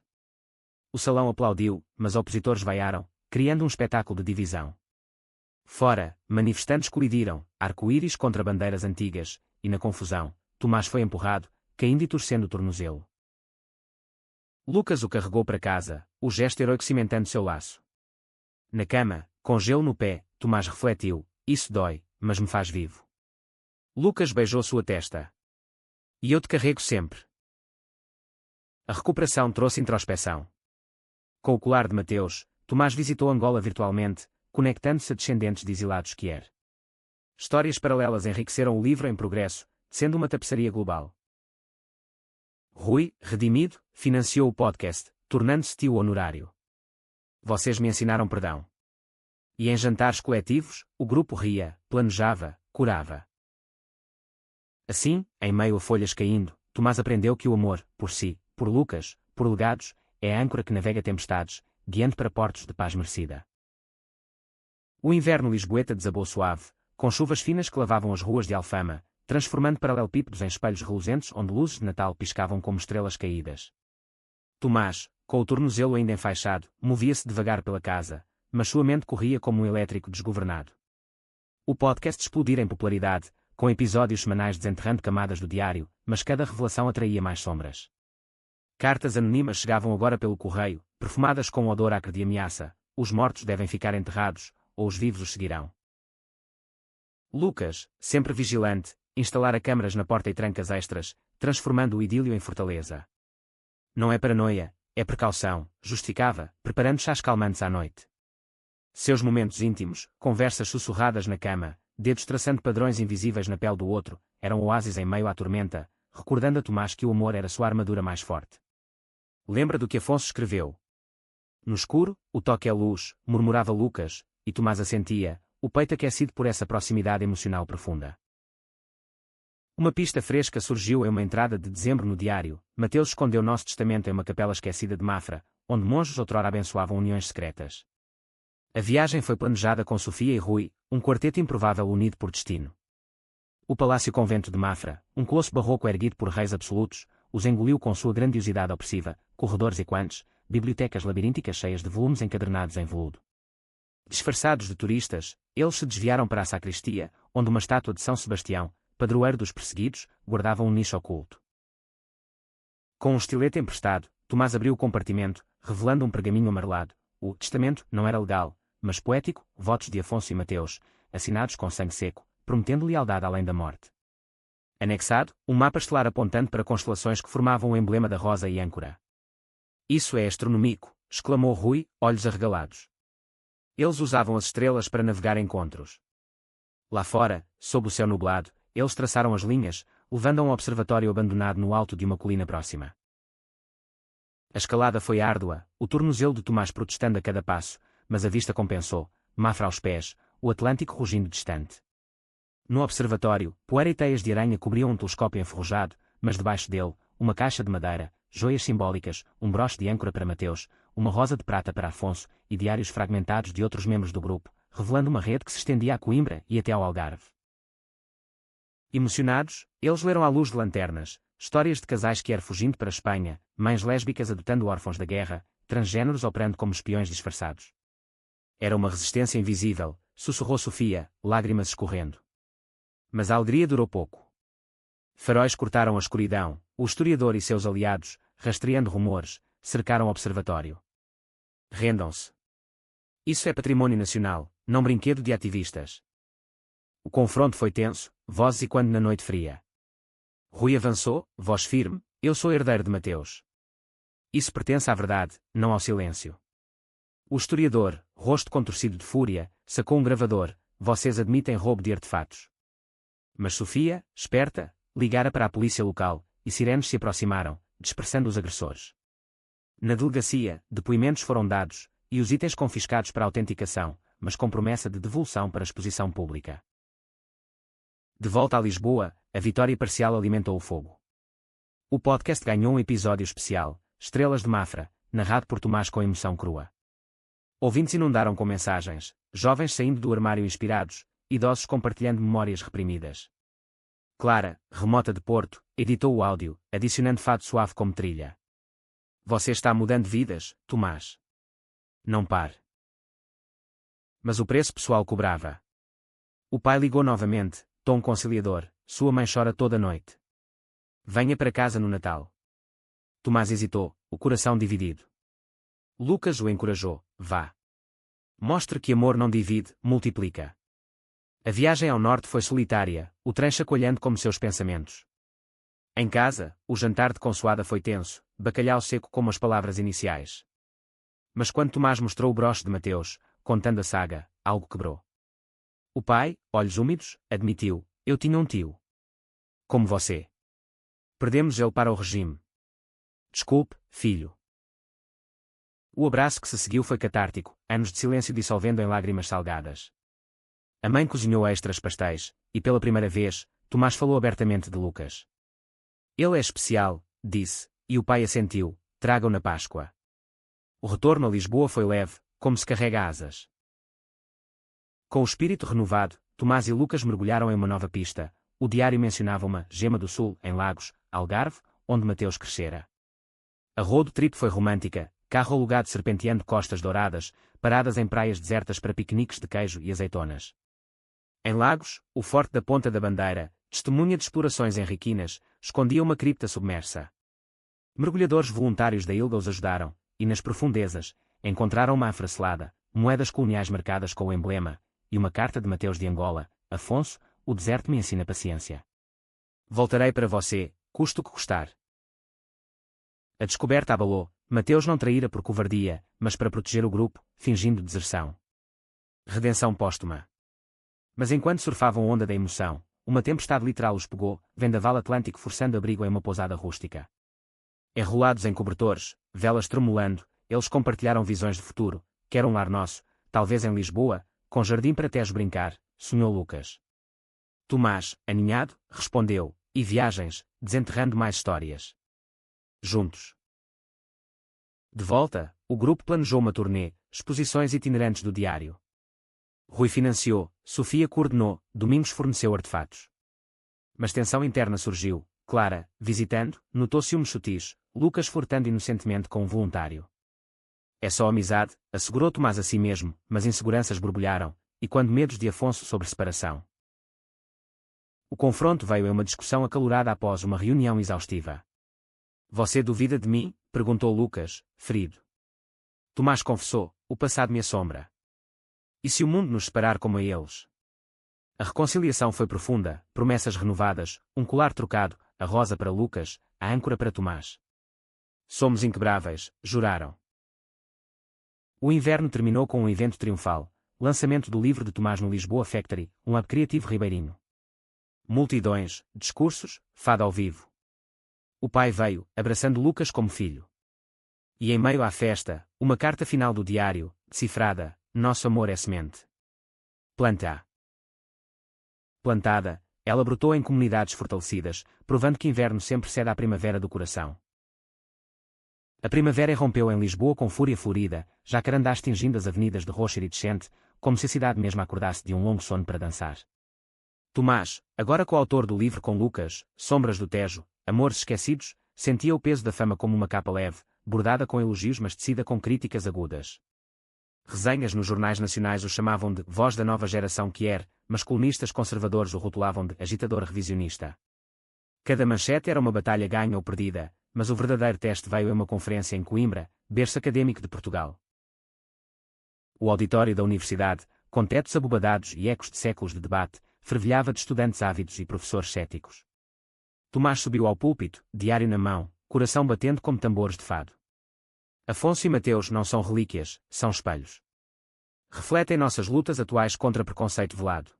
O salão aplaudiu, mas opositores vaiaram, criando um espetáculo de divisão. Fora, manifestantes colidiram, arco-íris contra bandeiras antigas, e na confusão, Tomás foi empurrado, caindo e torcendo o tornozelo. Lucas o carregou para casa, o gesto heroico cimentando seu laço. na cama, com gelo no pé, Tomás refletiu: isso dói, mas me faz vivo. Lucas beijou sua testa. E eu te carrego sempre. A recuperação trouxe introspeção. Com o colar de Mateus, Tomás visitou Angola virtualmente, conectando-se a descendentes de exilados Kier. Histórias paralelas enriqueceram o livro em progresso, sendo uma tapeçaria global. Rui, redimido, financiou o podcast, tornando-se tio honorário. Vocês me ensinaram perdão. E em jantares coletivos, o grupo ria, planejava, curava. Assim, em meio a folhas caindo, Tomás aprendeu que o amor, por si, por Lucas, por legados, é a âncora que navega tempestades, guiando para portos de paz merecida. O inverno lisboeta desabou suave, com chuvas finas que lavavam as ruas de Alfama, transformando paralelepípedos em espelhos reluzentes onde luzes de Natal piscavam como estrelas caídas. Tomás, com o tornozelo ainda enfaixado, movia-se devagar pela casa, mas sua mente corria como um elétrico desgovernado. O podcast explodira em popularidade, com episódios semanais desenterrando camadas do diário, mas cada revelação atraía mais sombras. Cartas anônimas chegavam agora pelo correio, perfumadas com um odor acre de ameaça: os mortos devem ficar enterrados, ou os vivos os seguirão. Lucas, sempre vigilante, instalara câmaras na porta e trancas extras, transformando o idílio em fortaleza. Não é paranoia, é precaução, justificava, preparando chás calmantes à noite. Seus momentos íntimos, conversas sussurradas na cama, dedos traçando padrões invisíveis na pele do outro, eram oásis em meio à tormenta, recordando a Tomás que o amor era sua armadura mais forte. Lembra do que Afonso escreveu? No escuro, o toque é luz, murmurava Lucas, e Tomás assentia, o peito aquecido por essa proximidade emocional profunda. Uma pista fresca surgiu em uma entrada de dezembro no diário: Mateus escondeu nosso testamento em uma capela esquecida de Mafra, onde monges outrora abençoavam uniões secretas. A viagem foi planejada com Sofia e Rui, um quarteto improvável unido por destino. O Palácio Convento de Mafra, um colosso barroco erguido por reis absolutos, os engoliu com sua grandiosidade opressiva, corredores equantes, bibliotecas labirínticas cheias de volumes encadernados em veludo. Disfarçados de turistas, eles se desviaram para a sacristia, onde uma estátua de São Sebastião, padroeiro dos perseguidos, guardava um nicho oculto. Com um estilete emprestado, Tomás abriu o compartimento, revelando um pergaminho amarelado. O testamento não era legal, mas poético: votos de Afonso e Mateus, assinados com sangue seco, prometendo lealdade além da morte. Anexado, um mapa estelar apontando para constelações que formavam o emblema da rosa e âncora. Isso é astronômico, exclamou Rui, olhos arregalados. Eles usavam as estrelas para navegar encontros. Lá fora, sob o céu nublado, eles traçaram as linhas, levando a um observatório abandonado no alto de uma colina próxima. A escalada foi árdua, o tornozelo de Tomás protestando a cada passo, mas a vista compensou: Mafra aos pés, o Atlântico rugindo distante. No observatório, poeira e teias de aranha cobriam um telescópio enferrujado, mas debaixo dele, uma caixa de madeira, joias simbólicas, um broche de âncora para Mateus, uma rosa de prata para Afonso, e diários fragmentados de outros membros do grupo, revelando uma rede que se estendia a Coimbra e até ao Algarve. Emocionados, eles leram à luz de lanternas, histórias de casais que iam fugindo para a Espanha, mães lésbicas adotando órfãos da guerra, transgêneros operando como espiões disfarçados. Era uma resistência invisível, sussurrou Sofia, lágrimas escorrendo. Mas a alegria durou pouco. Faróis cortaram a escuridão, o historiador e seus aliados, rastreando rumores, cercaram o observatório. Rendam-se. Isso é patrimônio nacional, não brinquedo de ativistas. O confronto foi tenso, vozes e quando na noite fria. Rui avançou, voz firme: eu sou herdeiro de Mateus. Isso pertence à verdade, não ao silêncio. O historiador, rosto contorcido de fúria, sacou um gravador: vocês admitem roubo de artefatos. Mas Sofia, esperta, ligara para a polícia local, e sirenes se aproximaram, dispersando os agressores. Na delegacia, depoimentos foram dados, e os itens confiscados para autenticação, mas com promessa de devolução para exposição pública. De volta a Lisboa, a vitória parcial alimentou o fogo. O podcast ganhou um episódio especial, Estrelas de Mafra, narrado por Tomás com emoção crua. Ouvintes inundaram com mensagens, jovens saindo do armário inspirados, idosos compartilhando memórias reprimidas. Clara, remota de Porto, editou o áudio, adicionando fado suave como trilha. Você está mudando vidas, Tomás. Não pare. Mas o preço pessoal cobrava. O pai ligou novamente, tom conciliador: sua mãe chora toda noite. Venha para casa no Natal. Tomás hesitou, o coração dividido. Lucas o encorajou: vá. Mostre que amor não divide, multiplica. A viagem ao norte foi solitária, o trem chacoalhando como seus pensamentos. Em casa, o jantar de consoada foi tenso, bacalhau seco como as palavras iniciais. Mas quando Tomás mostrou o broche de Mateus, contando a saga, algo quebrou. O pai, olhos úmidos, admitiu: eu tinha um tio. Como você. Perdemos ele para o regime. Desculpe, filho. O abraço que se seguiu foi catártico, anos de silêncio dissolvendo em lágrimas salgadas. A mãe cozinhou extras pastéis, e pela primeira vez, Tomás falou abertamente de Lucas. Ele é especial, disse, e o pai assentiu: traga-o na Páscoa. O retorno a Lisboa foi leve, como se carrega asas. Com o espírito renovado, Tomás e Lucas mergulharam em uma nova pista. O diário mencionava uma Gema do Sul, em Lagos, Algarve, onde Mateus crescera. A road trip foi romântica, carro alugado serpenteando costas douradas, paradas em praias desertas para piqueniques de queijo e azeitonas. Em Lagos, o Forte da Ponta da Bandeira, testemunha de explorações henriquinas, escondia uma cripta submersa. Mergulhadores voluntários da ilha os ajudaram, e nas profundezas, encontraram uma afracelada, moedas coloniais marcadas com o emblema, e uma carta de Mateus de Angola: Afonso, o deserto me ensina paciência. Voltarei para você, custe o que custar. A descoberta abalou. Mateus não traíra por covardia, mas para proteger o grupo, fingindo deserção. Redenção póstuma. Mas enquanto surfavam onda da emoção, uma tempestade literal os pegou, vendaval atlântico forçando abrigo em uma pousada rústica. Enrolados em cobertores, velas tremulando, eles compartilharam visões de futuro, quer um lar nosso, talvez em Lisboa, com jardim para Tejo brincar, sonhou Lucas. Tomás, aninhado, respondeu: e viagens, desenterrando mais histórias. Juntos. De volta, o grupo planejou uma turnê, exposições itinerantes do diário. Rui financiou, Sofia coordenou, Domingos forneceu artefatos. Mas tensão interna surgiu. Clara, visitando, notou ciúmes sutis, Lucas flertando inocentemente com um voluntário. É só amizade, assegurou Tomás a si mesmo, mas inseguranças borbulharam, e quando medos de Afonso sobre separação. O confronto veio em uma discussão acalorada após uma reunião exaustiva. Você duvida de mim? Perguntou Lucas, ferido. Tomás confessou: o passado me assombra. E se o mundo nos separar como a eles? A reconciliação foi profunda, promessas renovadas, um colar trocado, a rosa para Lucas, a âncora para Tomás. Somos inquebráveis, juraram. O inverno terminou com um evento triunfal, lançamento do livro de Tomás no Lisboa Factory, um hub criativo ribeirinho. Multidões, discursos, fado ao vivo. O pai veio, abraçando Lucas como filho. E em meio à festa, uma carta final do diário, decifrada: nosso amor é semente. Planta-a. Plantada, ela brotou em comunidades fortalecidas, provando que inverno sempre cede à primavera do coração. A primavera irrompeu em Lisboa com fúria florida, jacarandás tingindo as avenidas de roxa iridescente, como se a cidade mesma acordasse de um longo sono para dançar. Tomás, agora coautor do livro com Lucas, Sombras do Tejo, Amores Esquecidos, sentia o peso da fama como uma capa leve, bordada com elogios mas tecida com críticas agudas. Resenhas nos jornais nacionais o chamavam de voz da nova geração que era, mas colunistas conservadores o rotulavam de agitador revisionista. Cada manchete era uma batalha ganha ou perdida, mas o verdadeiro teste veio em uma conferência em Coimbra, berço académico de Portugal. O auditório da universidade, com tetos abobadados e ecos de séculos de debate, fervilhava de estudantes ávidos e professores céticos. Tomás subiu ao púlpito, diário na mão, coração batendo como tambores de fado. Afonso e Mateus não são relíquias, são espelhos. Refletem nossas lutas atuais contra preconceito velado.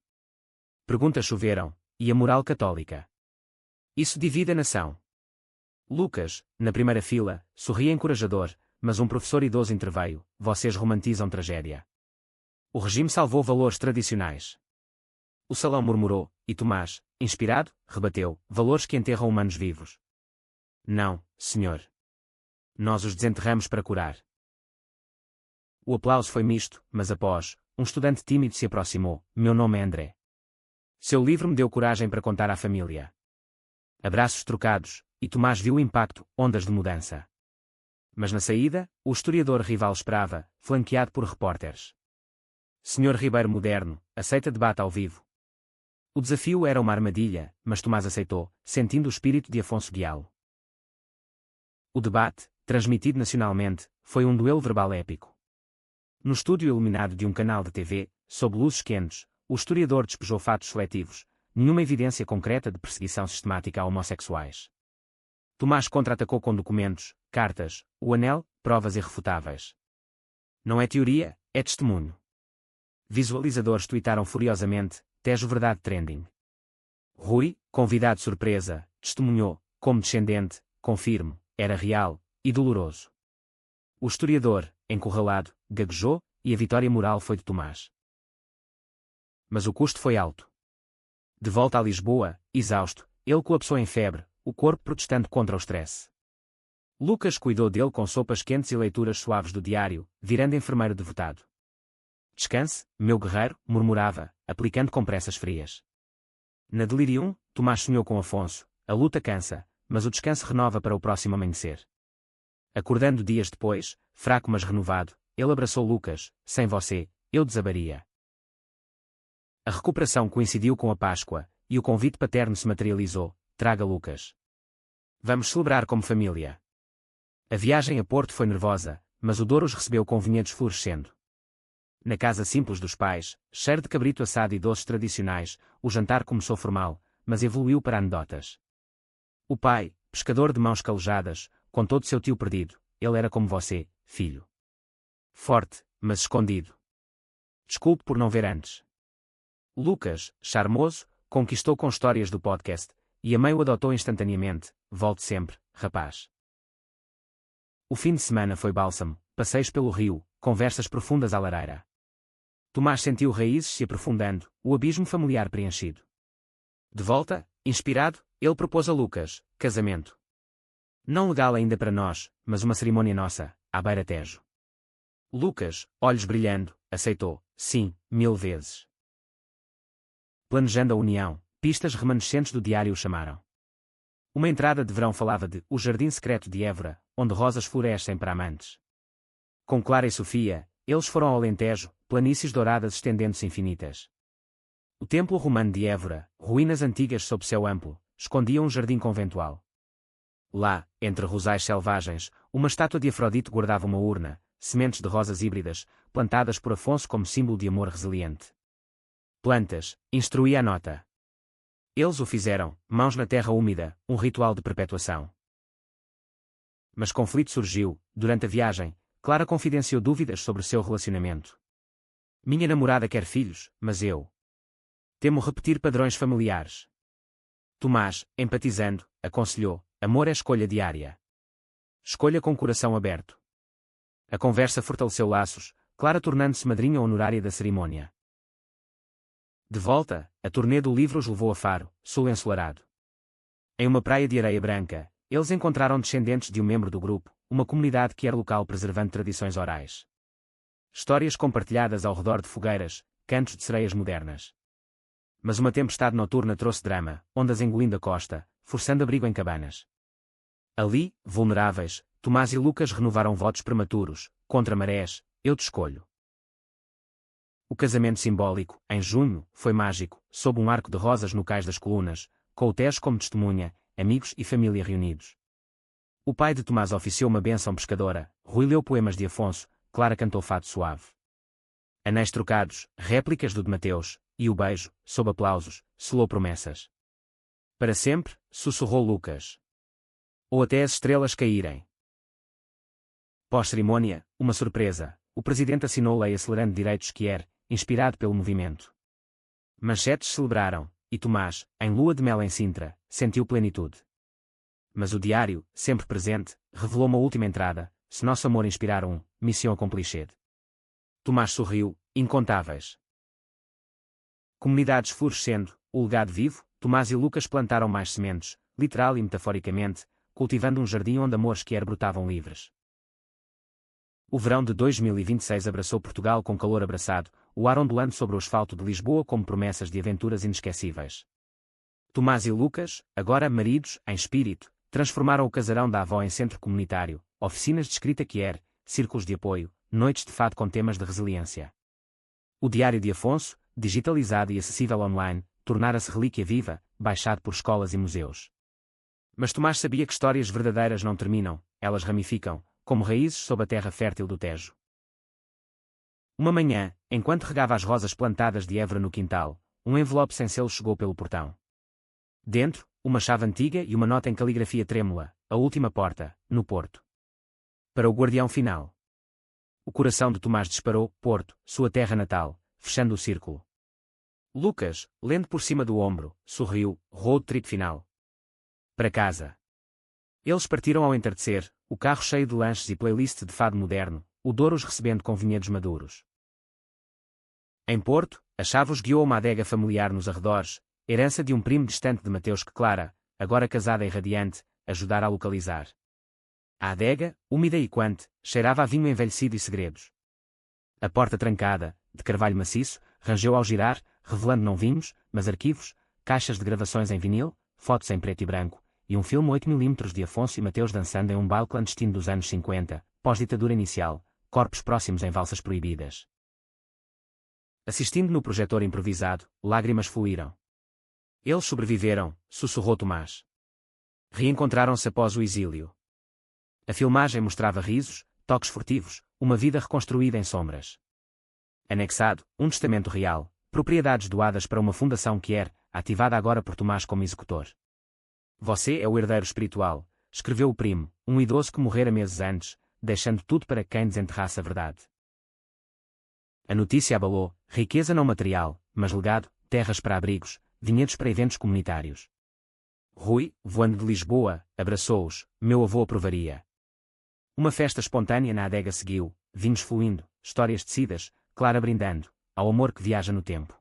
Perguntas choveram, e a moral católica? Isso divide a nação. Lucas, na primeira fila, sorria encorajador, mas um professor idoso interveio: vocês romantizam tragédia. O regime salvou valores tradicionais. O salão murmurou, e Tomás, inspirado, rebateu: valores que enterram humanos vivos. Não, senhor. Nós os desenterramos para curar. O aplauso foi misto, mas após, um estudante tímido se aproximou: meu nome é André. Seu livro me deu coragem para contar à família. Abraços trocados, e Tomás viu o impacto, ondas de mudança. Mas na saída, o historiador rival esperava, flanqueado por repórteres. Senhor Ribeiro Moderno, aceita debate ao vivo. O desafio era uma armadilha, mas Tomás aceitou, sentindo o espírito de Afonso Guialo. O debate, transmitido nacionalmente, foi um duelo verbal épico. No estúdio iluminado de um canal de TV, sob luzes quentes, o historiador despejou fatos seletivos, nenhuma evidência concreta de perseguição sistemática a homossexuais. Tomás contra-atacou com documentos, cartas, o anel, provas irrefutáveis. Não é teoria, é testemunho. Visualizadores tuitaram furiosamente, Tejo Verdade Trending. Rui, convidado surpresa, testemunhou, como descendente, confirmo, era real, e doloroso. O historiador, encurralado, gaguejou, e a vitória moral foi de Tomás. Mas o custo foi alto. De volta a Lisboa, exausto, ele colapsou em febre, o corpo protestando contra o stress. Lucas cuidou dele com sopas quentes e leituras suaves do diário, virando enfermeiro devotado. Descanse, meu guerreiro, murmurava, aplicando compressas frias. Na delirium, Tomás sonhou com Afonso, a luta cansa, mas o descanso renova para o próximo amanhecer. Acordando dias depois, fraco mas renovado, ele abraçou Lucas, sem você, eu desabaria. A recuperação coincidiu com a Páscoa, e o convite paterno se materializou, traga Lucas. Vamos celebrar como família. A viagem a Porto foi nervosa, mas o Douro os recebeu com vinhedos florescendo. Na casa simples dos pais, cheiro de cabrito assado e doces tradicionais, o jantar começou formal, mas evoluiu para anedotas. O pai, pescador de mãos calejadas, contou de seu tio perdido, ele era como você, filho. Forte, mas escondido. Desculpe por não ver antes. Lucas, charmoso, conquistou com histórias do podcast, e a mãe o adotou instantaneamente, volte sempre, rapaz. O fim de semana foi bálsamo, passeios pelo rio, conversas profundas à lareira. Tomás sentiu raízes se aprofundando, o abismo familiar preenchido. De volta, inspirado, ele propôs a Lucas, casamento. Não legal ainda para nós, mas uma cerimônia nossa, à beira-tejo. Lucas, olhos brilhando, aceitou, sim, 1000 vezes. Planejando a união, pistas remanescentes do diário o chamaram. Uma entrada de verão falava de O Jardim Secreto de Évora, onde rosas florescem para amantes. Com Clara e Sofia, eles foram ao Alentejo, planícies douradas estendendo-se infinitas. O templo romano de Évora, ruínas antigas sob céu amplo, escondiam um jardim conventual. Lá, entre rosais selvagens, uma estátua de Afrodite guardava uma urna, sementes de rosas híbridas, plantadas por Afonso como símbolo de amor resiliente. Plantas, instruía a nota. Eles o fizeram, mãos na terra úmida, um ritual de perpetuação. Mas conflito surgiu, durante a viagem, Clara confidenciou dúvidas sobre seu relacionamento. Minha namorada quer filhos, mas eu temo repetir padrões familiares. Tomás, empatizando, aconselhou, amor é escolha diária. Escolha com coração aberto. A conversa fortaleceu laços, Clara tornando-se madrinha honorária da cerimônia. De volta, a turnê do livro os levou a Faro, sul ensolarado. Em uma praia de areia branca, eles encontraram descendentes de um membro do grupo, uma comunidade que era local preservando tradições orais. Histórias compartilhadas ao redor de fogueiras, cantos de sereias modernas. Mas uma tempestade noturna trouxe drama, ondas engolindo a costa, forçando abrigo em cabanas. Ali, vulneráveis, Tomás e Lucas renovaram votos prematuros, contra marés, eu te escolho. O casamento simbólico, em junho, foi mágico, sob um arco de rosas no cais das colunas, com o Tejo como testemunha, amigos e família reunidos. O pai de Tomás oficiou uma bênção pescadora, Rui leu poemas de Afonso, Clara cantou fado suave. Anéis trocados, réplicas do de Mateus, e o beijo, sob aplausos, selou promessas. Para sempre, sussurrou Lucas. Ou até as estrelas caírem. Pós-cerimônia, uma surpresa, o presidente assinou lei acelerando direitos que era, inspirado pelo movimento. Manchetes celebraram, e Tomás, em lua de mel em Sintra, sentiu plenitude. Mas o diário, sempre presente, revelou uma última entrada, se nosso amor inspirar missão accomplished. Tomás sorriu, incontáveis. Comunidades florescendo, o legado vivo, Tomás e Lucas plantaram mais sementes, literal e metaforicamente, cultivando um jardim onde amores que brotavam livres. O verão de 2026 abraçou Portugal com calor abraçado, o ar ondulando sobre o asfalto de Lisboa como promessas de aventuras inesquecíveis. Tomás e Lucas, agora maridos, em espírito, transformaram o casarão da avó em centro comunitário, oficinas de escrita círculos de apoio, noites de fado com temas de resiliência. O Diário de Afonso, digitalizado e acessível online, tornara-se relíquia viva, baixado por escolas e museus. Mas Tomás sabia que histórias verdadeiras não terminam, elas ramificam, como raízes sob a terra fértil do Tejo. Uma manhã, enquanto regava as rosas plantadas de Évora no quintal, um envelope sem selo chegou pelo portão. Dentro, uma chave antiga e uma nota em caligrafia trêmula, a última porta, no Porto. Para o guardião final. O coração de Tomás disparou, Porto, sua terra natal, fechando o círculo. Lucas, lendo por cima do ombro, sorriu, road trip final. Para casa. Eles partiram ao entardecer, o carro cheio de lanches e playlist de fado moderno, o Douro os recebendo com vinhedos maduros. Em Porto, a chave os guiou a uma adega familiar nos arredores, herança de um primo distante de Mateus que Clara, agora casada e radiante, ajudara a localizar. A adega, úmida e quente, cheirava a vinho envelhecido e segredos. A porta trancada, de carvalho maciço, rangeu ao girar, revelando não vinhos, mas arquivos, caixas de gravações em vinil, fotos em preto e branco, e um filme 8mm de Afonso e Mateus dançando em um baile clandestino dos anos 50, pós-ditadura inicial, corpos próximos em valsas proibidas. Assistindo no projetor improvisado, lágrimas fluíram. Eles sobreviveram, sussurrou Tomás. Reencontraram-se após o exílio. A filmagem mostrava risos, toques furtivos, uma vida reconstruída em sombras. Anexado, um testamento real, propriedades doadas para uma fundação que era, ativada agora por Tomás como executor. Você é o herdeiro espiritual, escreveu o primo, um idoso que morrera meses antes, deixando tudo para quem desenterrasse a verdade. A notícia abalou, riqueza não material, mas legado, terras para abrigos, vinhedos para eventos comunitários. Rui, voando de Lisboa, abraçou-os, meu avô aprovaria. Uma festa espontânea na adega seguiu, vinhos fluindo, histórias tecidas, Clara brindando, ao amor que viaja no tempo.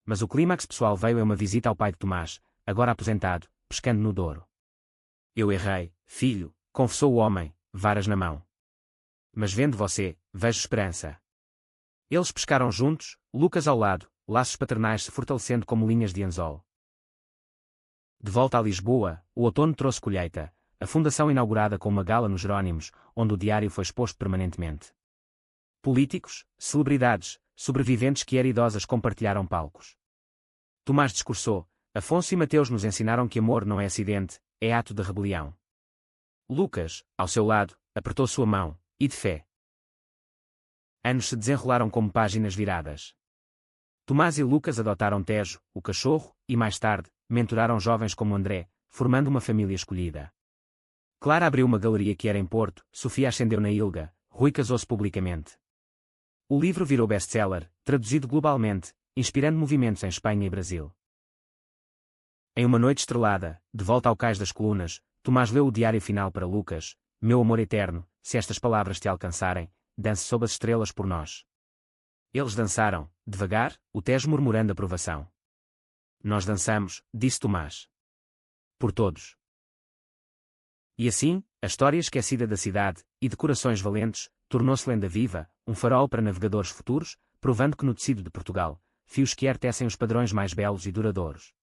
Mas o clímax pessoal veio em uma visita ao pai de Tomás, agora aposentado, pescando no Douro. Eu errei, filho, confessou o homem, varas na mão. Mas vendo você, vejo esperança. Eles pescaram juntos, Lucas ao lado, laços paternais se fortalecendo como linhas de anzol. De volta a Lisboa, o outono trouxe colheita, a fundação inaugurada com uma gala nos Jerónimos, onde o diário foi exposto permanentemente. Políticos, celebridades, sobreviventes que eram idosas compartilharam palcos. Tomás discursou, Afonso e Mateus nos ensinaram que amor não é acidente, é ato de rebelião. Lucas, ao seu lado, apertou sua mão, e de fé. Anos se desenrolaram como páginas viradas. Tomás e Lucas adotaram Tejo, o cachorro, e mais tarde, mentoraram jovens como André, formando uma família escolhida. Clara abriu uma galeria que era em Porto, Sofia ascendeu na Ilga, Rui casou-se publicamente. O livro virou best-seller, traduzido globalmente, inspirando movimentos em Espanha e Brasil. Em uma noite estrelada, de volta ao cais das colunas, Tomás leu o diário final para Lucas, meu amor eterno, se estas palavras te alcançarem, dance sob as estrelas por nós. Eles dançaram, devagar, o Tejo murmurando aprovação. Nós dançamos, disse Tomás. Por todos. E assim, a história esquecida da cidade, e de corações valentes, tornou-se lenda viva, um farol para navegadores futuros, provando que no tecido de Portugal, fios que tecem os padrões mais belos e duradouros.